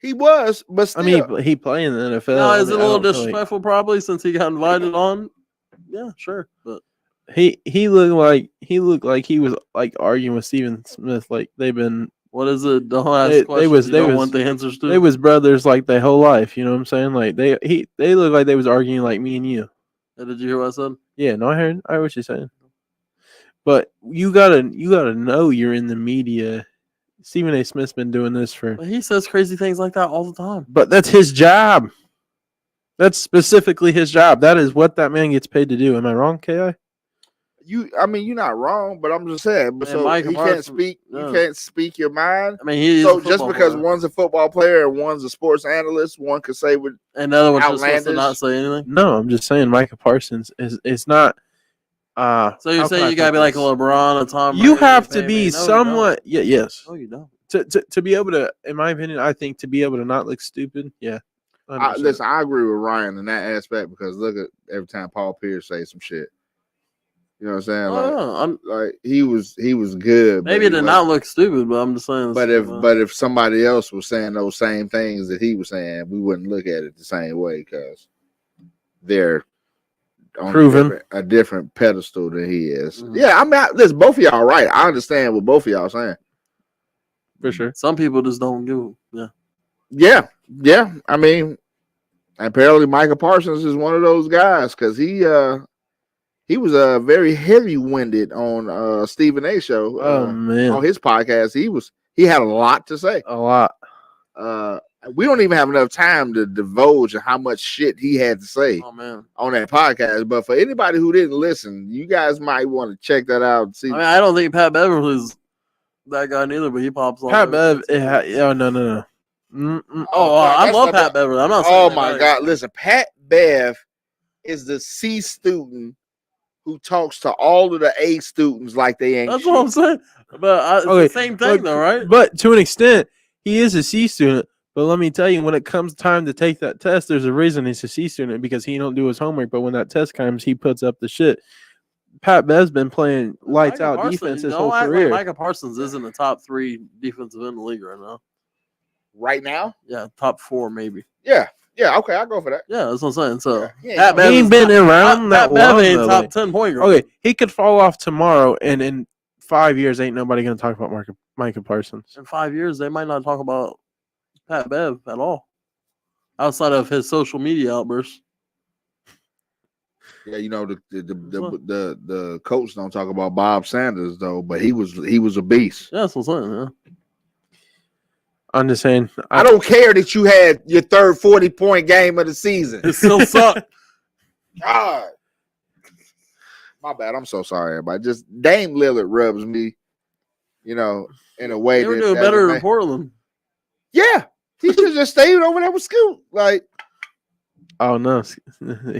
[SPEAKER 1] He was, but still.
[SPEAKER 2] He played in the NFL.
[SPEAKER 3] No, is it a little disrespectful probably since he got invited on? Yeah, sure, but
[SPEAKER 2] he looked like he was like arguing with Stephen Smith, like they've been.
[SPEAKER 3] What is it? Don't ask questions. They don't want the answers to.
[SPEAKER 2] They was brothers like their whole life. You know what I'm saying? Like they look like they was arguing like me and you.
[SPEAKER 3] Did you hear what I said?
[SPEAKER 2] Yeah, no, I heard what you're saying. But you gotta know you're in the media Stephen A. Smith's been doing this for.
[SPEAKER 3] But he says crazy things like that all the time.
[SPEAKER 2] But that's his job. That's specifically his job. That is what that man gets paid to do. Am I wrong, Ki?
[SPEAKER 1] I mean, you're not wrong, but I'm just saying. But
[SPEAKER 3] Man,
[SPEAKER 1] so
[SPEAKER 3] Micah
[SPEAKER 1] he
[SPEAKER 3] Parsons,
[SPEAKER 1] can't speak.
[SPEAKER 3] no.
[SPEAKER 1] You can't speak your mind.
[SPEAKER 3] I mean, he's
[SPEAKER 1] So just because one's a football player and one's a sports analyst, one could say with
[SPEAKER 3] and the other one's just supposed to
[SPEAKER 1] outlandish.
[SPEAKER 3] not say anything.
[SPEAKER 2] No, I'm just saying Micah Parsons is not.
[SPEAKER 3] So you're
[SPEAKER 2] how
[SPEAKER 3] saying
[SPEAKER 2] can I
[SPEAKER 3] you gotta
[SPEAKER 2] put
[SPEAKER 3] be like a
[SPEAKER 2] this?
[SPEAKER 3] LeBron, a Tom
[SPEAKER 2] You
[SPEAKER 3] Brady,
[SPEAKER 2] have to
[SPEAKER 3] Payne.
[SPEAKER 2] be
[SPEAKER 3] No, you
[SPEAKER 2] somewhat. Yeah. Yes.
[SPEAKER 3] don't. No, you don't.
[SPEAKER 2] To be able to, in my opinion, I think to be able to not look stupid. Yeah. 100%.
[SPEAKER 1] Listen, I agree with Ryan in that aspect because look at every time Paul Pierce say some shit. You know what I'm saying?
[SPEAKER 3] Oh,
[SPEAKER 1] Like he was good.
[SPEAKER 3] maybe it did not look stupid, but I'm just saying.
[SPEAKER 1] But if somebody else was saying those same things that he was saying, we wouldn't look at it the same way because they're on
[SPEAKER 2] Proven.
[SPEAKER 1] a different pedestal than he is.
[SPEAKER 3] Mhm.
[SPEAKER 1] Yeah, I mean, listen, both of y'all right. I understand what both of y'all saying.
[SPEAKER 2] For sure.
[SPEAKER 3] some people just don't give.
[SPEAKER 1] Yeah. I mean, apparently Micah Parsons is one of those guys because he was very heavy-winded on Stephen A. show.
[SPEAKER 2] Oh man,
[SPEAKER 1] on his podcast, he had a lot to say.
[SPEAKER 2] a lot.
[SPEAKER 1] We don't even have enough time to divulge how much shit he had to say
[SPEAKER 3] Oh man.
[SPEAKER 1] on that podcast. But for anybody who didn't listen, you guys might want to check that out and see.
[SPEAKER 3] I mean, I don't think Pat Beverly's that guy neither, but he pops off.
[SPEAKER 2] Pat Bev. No. Mm-mm.
[SPEAKER 3] I love Pat Beverly. I'm not.
[SPEAKER 1] Oh
[SPEAKER 3] saying
[SPEAKER 1] my God! Listen, Pat Bev is the C student who talks to all of the A students like they ain't.
[SPEAKER 3] That's
[SPEAKER 1] shit.
[SPEAKER 3] what I'm saying. But it's the same thing, though, right?
[SPEAKER 2] But to an extent, he is a C student. But let me tell you, when it comes time to take that test, there's a reason he's a C student because he don't do his homework. But when that test comes, he puts up the shit. Pat Bev's been playing lights out defense his whole career.
[SPEAKER 3] Micah Parsons isn't the top 3 defensive in the league right now.
[SPEAKER 1] Right now?
[SPEAKER 3] Yeah, top 4 maybe.
[SPEAKER 1] Yeah. Okay, I'll go for that.
[SPEAKER 3] Yeah, that's what I'm saying. So
[SPEAKER 1] Yeah,
[SPEAKER 3] Pat Bev
[SPEAKER 2] He ain't
[SPEAKER 3] is
[SPEAKER 2] been
[SPEAKER 3] top-
[SPEAKER 2] around that
[SPEAKER 3] Pat Bev
[SPEAKER 2] long.
[SPEAKER 3] ain't
[SPEAKER 2] though,
[SPEAKER 3] top
[SPEAKER 2] like-
[SPEAKER 3] 10 point guard.
[SPEAKER 2] Okay, he could fall off tomorrow, and in 5 years, ain't nobody gonna talk about Micah Parsons.
[SPEAKER 3] In 5 years, they might not talk about Pat Bev at all, outside of his social media outbursts.
[SPEAKER 1] Yeah, you know the coach don't talk about Bob Sanders though, but he was a beast.
[SPEAKER 3] Yeah, that's what I'm saying. Yeah.
[SPEAKER 2] I'm just saying.
[SPEAKER 1] I don't care that you had your third 40-point game of the season.
[SPEAKER 3] It still sucked.
[SPEAKER 1] God, my bad. I'm so sorry, everybody. Just Dame Lillard rubs me, in a way
[SPEAKER 3] They were
[SPEAKER 1] that
[SPEAKER 3] doing
[SPEAKER 1] that
[SPEAKER 3] better
[SPEAKER 1] would
[SPEAKER 3] in Portland.
[SPEAKER 1] Yeah, he should have just stayed over there with Scoot. Like,
[SPEAKER 2] Oh no,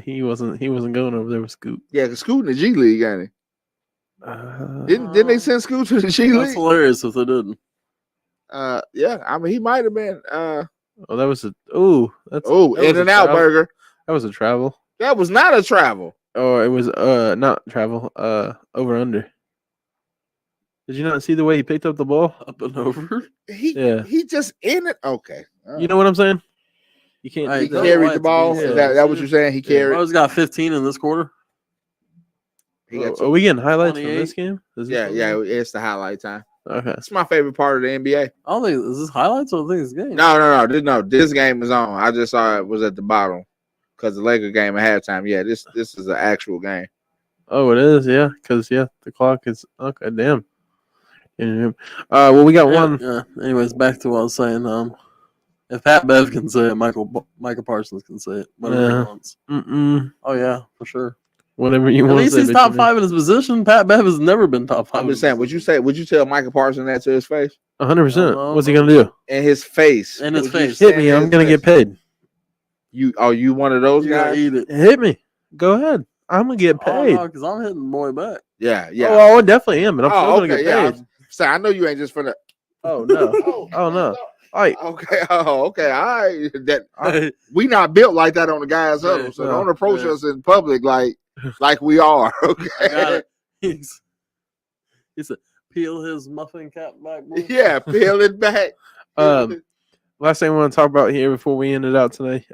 [SPEAKER 2] he wasn't going over there with Scoot.
[SPEAKER 1] yeah, because Scoot in the G League, ain't he? Didn't they send Scoot to the G
[SPEAKER 3] That's
[SPEAKER 1] League?
[SPEAKER 3] hilarious if they didn't.
[SPEAKER 1] Yeah, I mean he might have been.
[SPEAKER 2] Oh, that was a
[SPEAKER 1] In and Out Burger.
[SPEAKER 2] That was a travel.
[SPEAKER 1] That was not a travel.
[SPEAKER 2] Oh, it was not travel. Over under. Did you not see the way he picked up the ball?
[SPEAKER 3] Up and over.
[SPEAKER 1] He just in it. Okay,
[SPEAKER 2] You know what I'm saying? You can't.
[SPEAKER 3] Right,
[SPEAKER 1] he
[SPEAKER 2] do that.
[SPEAKER 1] carried
[SPEAKER 3] White's
[SPEAKER 1] the ball.
[SPEAKER 3] beast.
[SPEAKER 1] Is that what you're saying? He carried.
[SPEAKER 3] Bro's got 15 in this quarter.
[SPEAKER 1] He got
[SPEAKER 2] Are we getting highlights from
[SPEAKER 3] 28?
[SPEAKER 2] this game? Is this
[SPEAKER 1] yeah. It's the highlight time.
[SPEAKER 2] Okay.
[SPEAKER 1] It's my favorite part of the NBA.
[SPEAKER 3] I don't think is this highlights or I think it's game.
[SPEAKER 1] No. This game is on. I just saw it was at the bottom because the Laker game at halftime. Yeah, this is an actual game.
[SPEAKER 2] Oh, it is. Yeah, because the clock is okay. Damn. Well, we got one.
[SPEAKER 3] Yeah. Anyways, back to what I was saying. If Pat Bev can say it, Micah Parsons can say it. Whatever he wants. Oh yeah, for sure.
[SPEAKER 2] Whatever you
[SPEAKER 3] At
[SPEAKER 2] want.
[SPEAKER 3] least he's top 5 in his position. Pat Bev has never been top 5.
[SPEAKER 1] I'm just saying. Would you tell Micah Parsons that to his face?
[SPEAKER 2] 100%. What's he gonna do?
[SPEAKER 1] In his face.
[SPEAKER 3] In his
[SPEAKER 1] Would you
[SPEAKER 3] face.
[SPEAKER 1] say
[SPEAKER 2] Hit me.
[SPEAKER 1] in
[SPEAKER 2] I'm
[SPEAKER 1] his
[SPEAKER 2] gonna
[SPEAKER 1] face?
[SPEAKER 2] get paid.
[SPEAKER 1] You one of those
[SPEAKER 3] You gotta
[SPEAKER 1] guys?
[SPEAKER 3] eat it.
[SPEAKER 2] Hit me. Go ahead. I'm gonna get paid.
[SPEAKER 3] Oh, because I'm hitting the boy back.
[SPEAKER 1] Yeah.
[SPEAKER 2] Oh, I definitely am, but I'm still gonna get
[SPEAKER 1] Yeah.
[SPEAKER 2] paid.
[SPEAKER 1] So I know you ain't just finna.
[SPEAKER 2] Oh no. Oh no. All right.
[SPEAKER 1] Okay. Oh, okay. All right. We not built like that on the guys' huddle,
[SPEAKER 3] Yeah,
[SPEAKER 1] so
[SPEAKER 2] no,
[SPEAKER 1] don't approach
[SPEAKER 3] yeah.
[SPEAKER 1] us in public like we are.
[SPEAKER 3] I got
[SPEAKER 1] Okay.
[SPEAKER 3] it. He said, peel his muffin cap back. Boy.
[SPEAKER 1] Yeah. Peel it back.
[SPEAKER 2] Last thing I want to talk about here before we end it out today.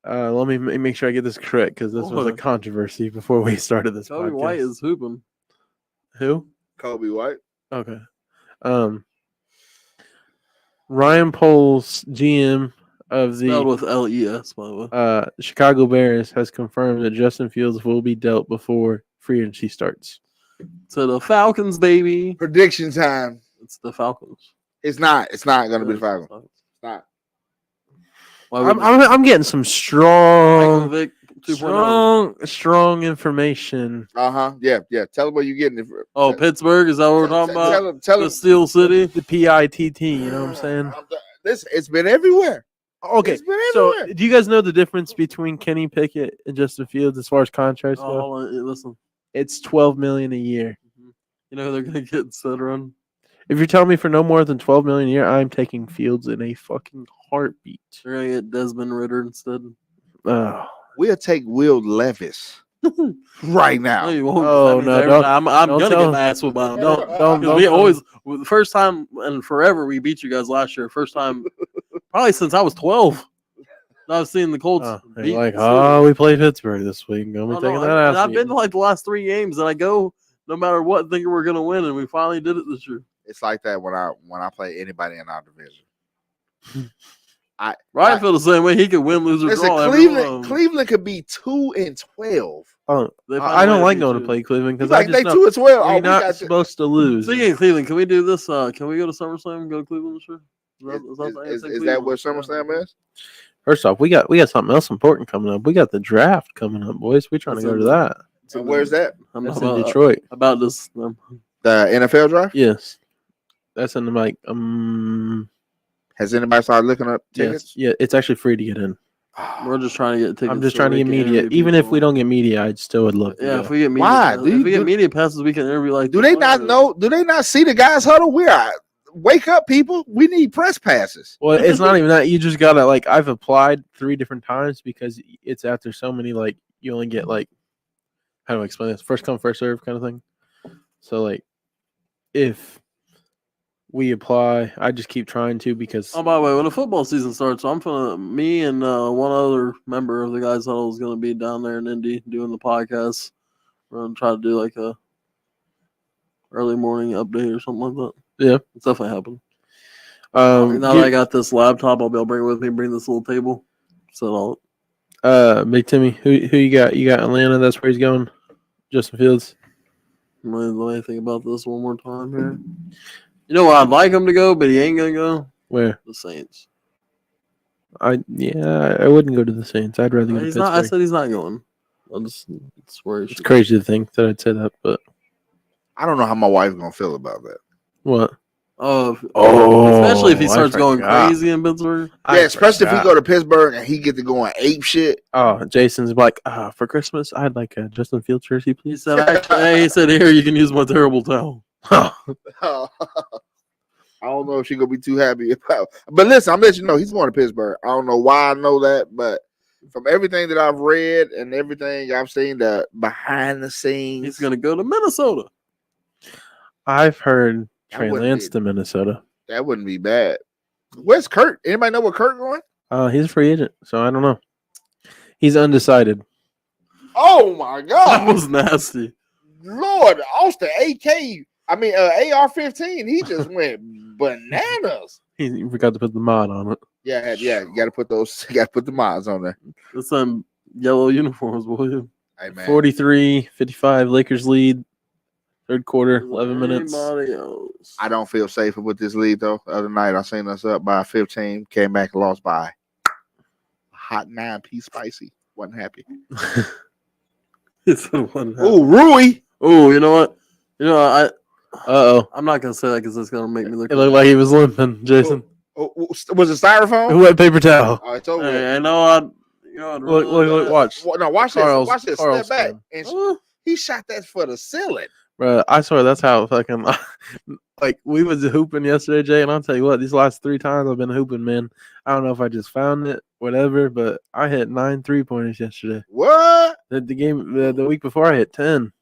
[SPEAKER 2] Let me make sure I get this correct because this was a controversy before we started this
[SPEAKER 3] Kobe
[SPEAKER 2] podcast.
[SPEAKER 3] White is hooping.
[SPEAKER 2] Who?
[SPEAKER 1] Kobe White.
[SPEAKER 2] Okay. Ryan Poles, GM of
[SPEAKER 3] Spelled
[SPEAKER 2] the
[SPEAKER 3] with LES, by the way.
[SPEAKER 2] Chicago Bears, has confirmed that Justin Fields will be dealt before free agency starts.
[SPEAKER 3] To the Falcons, baby.
[SPEAKER 1] Prediction time.
[SPEAKER 3] It's the Falcons.
[SPEAKER 1] It's not. It's not going to be the Falcons. It's not.
[SPEAKER 2] I'm getting some strong information.
[SPEAKER 1] Yeah. Tell them where you getting it.
[SPEAKER 3] Pittsburgh, is that what we're talking about?
[SPEAKER 1] Tell
[SPEAKER 3] the
[SPEAKER 1] them.
[SPEAKER 3] Steel City,
[SPEAKER 2] the PITT. You know what I'm saying?
[SPEAKER 1] It's been everywhere.
[SPEAKER 2] Okay, so do you guys know the difference between Kenny Pickett and Justin Fields as far as contracts go?
[SPEAKER 3] Hold on, listen.
[SPEAKER 2] It's $12 million a year.
[SPEAKER 3] You know who they're gonna get instead run?
[SPEAKER 2] If you're telling me for no more than $12 million a year, I'm taking Fields in a fucking heartbeat.
[SPEAKER 3] They're gonna get Desmond Ridder instead.
[SPEAKER 1] We'll take Will Levis right now.
[SPEAKER 3] No, you won't.
[SPEAKER 2] Oh, no,
[SPEAKER 3] I'm gonna get my ass with him. Don't. We always the first time and forever we beat you guys last year. First time, probably since I was 12. I've seen the Colts.
[SPEAKER 2] We play Pittsburgh this week. Gonna be taking that ass.
[SPEAKER 3] I've been to like the last 3 games, and I go no matter what, thinking we're gonna win, and we finally did it this year.
[SPEAKER 1] It's like that when I play anybody in our division.
[SPEAKER 3] Ryan feel the same way. He could win, lose, or draw.
[SPEAKER 1] Cleveland could be 2-12.
[SPEAKER 2] Oh, I don't like going to play Cleveland because I just
[SPEAKER 1] they
[SPEAKER 2] know
[SPEAKER 1] 2-12.
[SPEAKER 2] we're not supposed to lose.
[SPEAKER 3] Speaking of Cleveland, can we do this? Can we go to SummerSlam and go to Cleveland this year?
[SPEAKER 1] Is that what SummerSlam is?
[SPEAKER 2] First off, we got something else important coming up. We got the draft coming up, boys. We're trying to go to that.
[SPEAKER 1] So where's that?
[SPEAKER 2] That's in Detroit.
[SPEAKER 3] About this.
[SPEAKER 1] The NFL draft?
[SPEAKER 2] Yes. That's in the
[SPEAKER 1] Has anybody started looking up tickets?
[SPEAKER 2] Yes. Yeah, it's actually free to get in.
[SPEAKER 3] We're just trying to get tickets.
[SPEAKER 2] I'm just trying to get media. Even if we don't get media, I still would love to.
[SPEAKER 3] Yeah, if we get media.
[SPEAKER 1] Why?
[SPEAKER 3] If we get media passes, we can interview like.
[SPEAKER 1] Do they not know? Do they not see the guys huddle? Wake up, people. We need press passes.
[SPEAKER 2] Well, it's not even that. You just gotta I've applied 3 different times because it's after so many you only get how do I explain this? First come, first serve kind of thing. So if we apply, I just keep trying to because.
[SPEAKER 3] Oh, by the way, when the football season starts, me and one other member of the guys huddle is gonna be down there in Indy doing the podcast. We're gonna try to do a early morning update or something like that.
[SPEAKER 2] Yeah,
[SPEAKER 3] it's definitely happening. Now that I got this laptop, I'll be able to bring it with me. Bring this little table. So
[SPEAKER 2] Big Timmy, who you got? You got Atlanta. That's where he's going. Justin Fields.
[SPEAKER 3] Let me think about this one more time here. You know where I'd like him to go, but he ain't gonna go.
[SPEAKER 2] Where?
[SPEAKER 3] The Saints.
[SPEAKER 2] I wouldn't go to the Saints. I'd rather go to Pittsburgh.
[SPEAKER 3] I said he's not going. It's
[SPEAKER 2] crazy to think that I'd say that, but
[SPEAKER 1] I don't know how my wife's gonna feel about that.
[SPEAKER 2] What?
[SPEAKER 3] Especially if he starts going crazy in Pittsburgh.
[SPEAKER 1] Yeah, especially if he go to Pittsburgh and he get to go on ape shit.
[SPEAKER 2] Oh, Jason's like, for Christmas, I'd like a Justin Fields jersey, please.
[SPEAKER 3] He said, here, you can use my terrible towel.
[SPEAKER 1] I don't know if she's gonna be too happy about. But listen, I'm letting you know he's going to Pittsburgh. I don't know why I know that, but from everything that I've read and everything I've seen, the behind the scenes,
[SPEAKER 3] he's gonna go to Minnesota.
[SPEAKER 2] I've heard Trey Lance to Minnesota.
[SPEAKER 1] That wouldn't be bad. Where's Kurt? Anybody know where Kurt going?
[SPEAKER 2] He's a free agent, so I don't know. He's undecided.
[SPEAKER 1] Oh my God,
[SPEAKER 3] that was nasty.
[SPEAKER 1] Lord, Austin AR-15. He just went bananas.
[SPEAKER 2] He forgot to put the mod on it.
[SPEAKER 1] Yeah. You got to put those. You got to put the mods on there.
[SPEAKER 3] That's some yellow uniforms, boy.
[SPEAKER 1] Hey man,
[SPEAKER 2] 43-55 Lakers lead. Third quarter, 11 minutes.
[SPEAKER 3] Else.
[SPEAKER 1] I don't feel safer with this lead though. The other night I seen us up by 15, came back and lost by a hot 9-piece spicy. Wasn't happy.
[SPEAKER 3] It's the one.
[SPEAKER 1] Oh, Rui.
[SPEAKER 3] Oh, you know what? I'm not gonna say that because it's gonna make me look.
[SPEAKER 2] It looked like he was limping, Jason.
[SPEAKER 1] Was it styrofoam?
[SPEAKER 2] Wet paper towel.
[SPEAKER 1] Oh, it's over.
[SPEAKER 3] Hey, I know.
[SPEAKER 2] Look, watch.
[SPEAKER 1] No, watch
[SPEAKER 2] Carl's,
[SPEAKER 1] this. Watch this.
[SPEAKER 2] Carl's
[SPEAKER 1] Step back. And he shot that for the ceiling.
[SPEAKER 2] Bro, I swear that's how fucking we was hooping yesterday, Jay, and I'll tell you what, these last 3 times I've been hooping, man. I don't know if I just found it, whatever, but I hit 9 3-pointers yesterday.
[SPEAKER 1] What?
[SPEAKER 2] The week before I hit 10.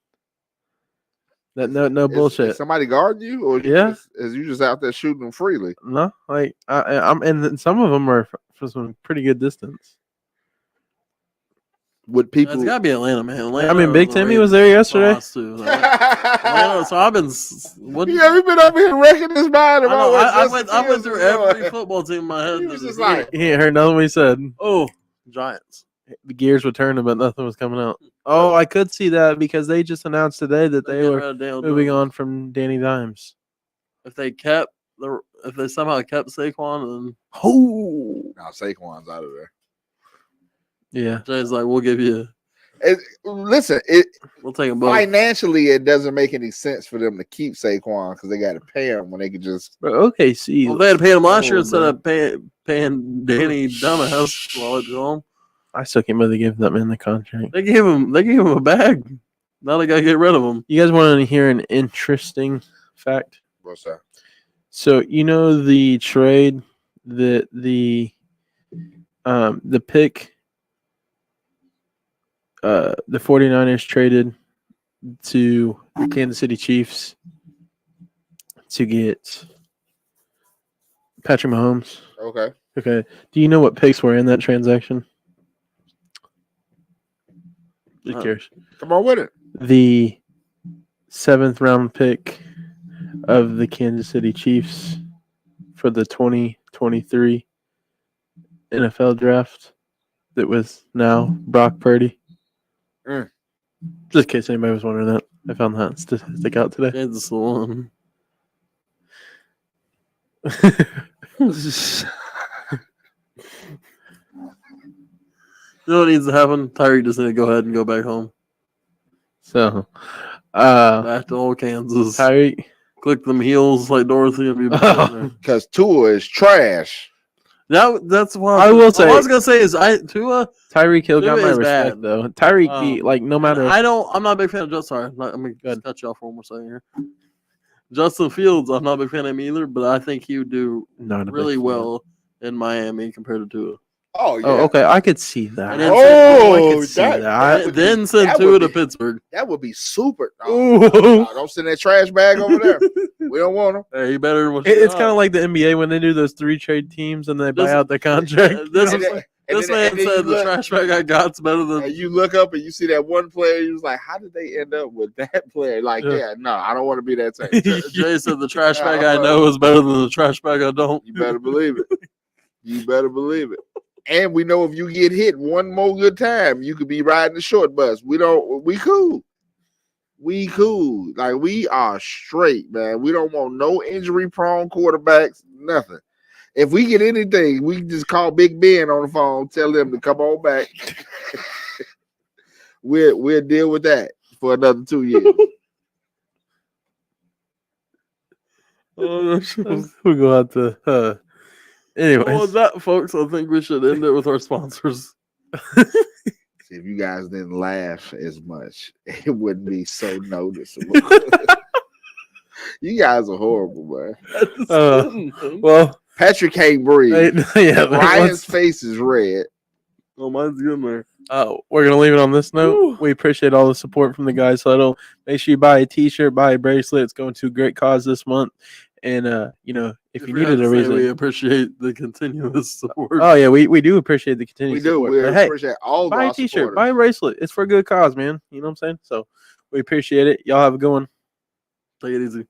[SPEAKER 2] That no bullshit.
[SPEAKER 1] Is somebody guarding you, or is you just out there shooting them freely?
[SPEAKER 2] No, I'm, and some of them are from some pretty good distance.
[SPEAKER 1] Would people?
[SPEAKER 3] It's gotta be Atlanta, man. Atlanta,
[SPEAKER 2] Big Timmy was there yesterday.
[SPEAKER 3] Atlanta, so I've been. We've
[SPEAKER 1] been up here wrecking his mind about.
[SPEAKER 3] I went through every football team in my head.
[SPEAKER 1] He was just like,
[SPEAKER 2] he ain't heard nothing we said.
[SPEAKER 3] Oh, Giants.
[SPEAKER 2] the gears were turning, but nothing was coming out. Oh, I could see that because they just announced today that they were moving on from Danny Dimes.
[SPEAKER 3] If they somehow kept Saquon, then
[SPEAKER 1] Now Saquon's out of there.
[SPEAKER 2] Yeah.
[SPEAKER 3] Jay's like, we'll give you.
[SPEAKER 1] Listen,
[SPEAKER 3] We'll take them both.
[SPEAKER 1] financially, it doesn't make any sense for them to keep Saquon because they got to pay him when they could just.
[SPEAKER 2] Bro, OKC.
[SPEAKER 3] Well, they had to pay him last year instead of paying Danny Dumbass while it's home.
[SPEAKER 2] I still can't believe they gave that man the contract.
[SPEAKER 3] They gave him a bag. Now they gotta get rid of him.
[SPEAKER 2] You guys want to hear an interesting fact?
[SPEAKER 1] What's that?
[SPEAKER 2] So you know the trade that the pick the 49ers traded to the Kansas City Chiefs to get Patrick Mahomes.
[SPEAKER 1] Okay.
[SPEAKER 2] Okay. Do you know what picks were in that transaction? Just curious.
[SPEAKER 1] Come on with it.
[SPEAKER 2] The 7th round pick of the Kansas City Chiefs for the 2023 NFL draft that was now Brock Purdy. Just in case anybody was wondering that. I found that statistic out today.
[SPEAKER 3] Kansas the one. You know what needs to happen? Tyreek just need to go ahead and go back home.
[SPEAKER 2] So,
[SPEAKER 3] Back to old Kansas.
[SPEAKER 2] Tyreek.
[SPEAKER 3] Click them heels like Dorothy and be back in there.
[SPEAKER 1] Because Tua is trash.
[SPEAKER 3] That's what
[SPEAKER 2] I will say.
[SPEAKER 3] What I was gonna say is Tua.
[SPEAKER 2] Tyreek Hill got
[SPEAKER 3] Tua
[SPEAKER 2] my
[SPEAKER 3] is
[SPEAKER 2] respect
[SPEAKER 3] bad.
[SPEAKER 2] though. Tyreek beat like no matter.
[SPEAKER 3] I'm not a big fan of Justin. Sorry, let me cut you off for one more second here. Justin Fields, I'm not a big fan of him either, but I think he would do really well in Miami compared to Tua.
[SPEAKER 1] Oh, yeah.
[SPEAKER 2] Oh, okay. I could see that.
[SPEAKER 1] Oh,
[SPEAKER 2] I could see that.
[SPEAKER 3] Then send Tua to Pittsburgh.
[SPEAKER 1] That would be super. No, don't send that trash bag over there. We don't want him.
[SPEAKER 3] Hey, he better.
[SPEAKER 2] It's kind of like the NBA when they do those 3 trade teams and they buy out their contract.
[SPEAKER 3] This man said the trash bag I got's better than.
[SPEAKER 1] And you look up and you see that one player. You was like, how did they end up with that player? Like, no, I don't want to be that same.
[SPEAKER 3] Jay said the trash bag I know is better than the trash bag I don't.
[SPEAKER 1] You better believe it. You better believe it. And we know if you get hit one more good time, you could be riding the short bus. We cool. We cool. Like, we are straight, man. We don't want no injury-prone quarterbacks, nothing. If we get anything, we can just call Big Ben on the phone, tell them to come on back. We'll deal with that for another 2 years.
[SPEAKER 2] We'll go out to anyways.
[SPEAKER 3] Well, with that, folks, I think we should end it with our sponsors.
[SPEAKER 1] See, if you guys didn't laugh as much, it wouldn't be so noticeable. You guys are horrible, man.
[SPEAKER 2] Well,
[SPEAKER 1] Patrick can't breathe. Ryan's face is red.
[SPEAKER 3] Oh, mine's getting there.
[SPEAKER 2] We're gonna leave it on this note. We appreciate all the support from the Guys Huddle. Make sure you buy a T-shirt, buy a bracelet. It's going to a great cause this month. And if you needed a reason,
[SPEAKER 3] we appreciate the continuous support.
[SPEAKER 2] Oh yeah, we do appreciate the continuous support.
[SPEAKER 1] We
[SPEAKER 2] But,
[SPEAKER 1] appreciate all
[SPEAKER 2] buy a T-shirt, buy a bracelet. It's for a good cause, man. You know what I'm saying? So we appreciate it. Y'all have a good one.
[SPEAKER 3] Take it easy.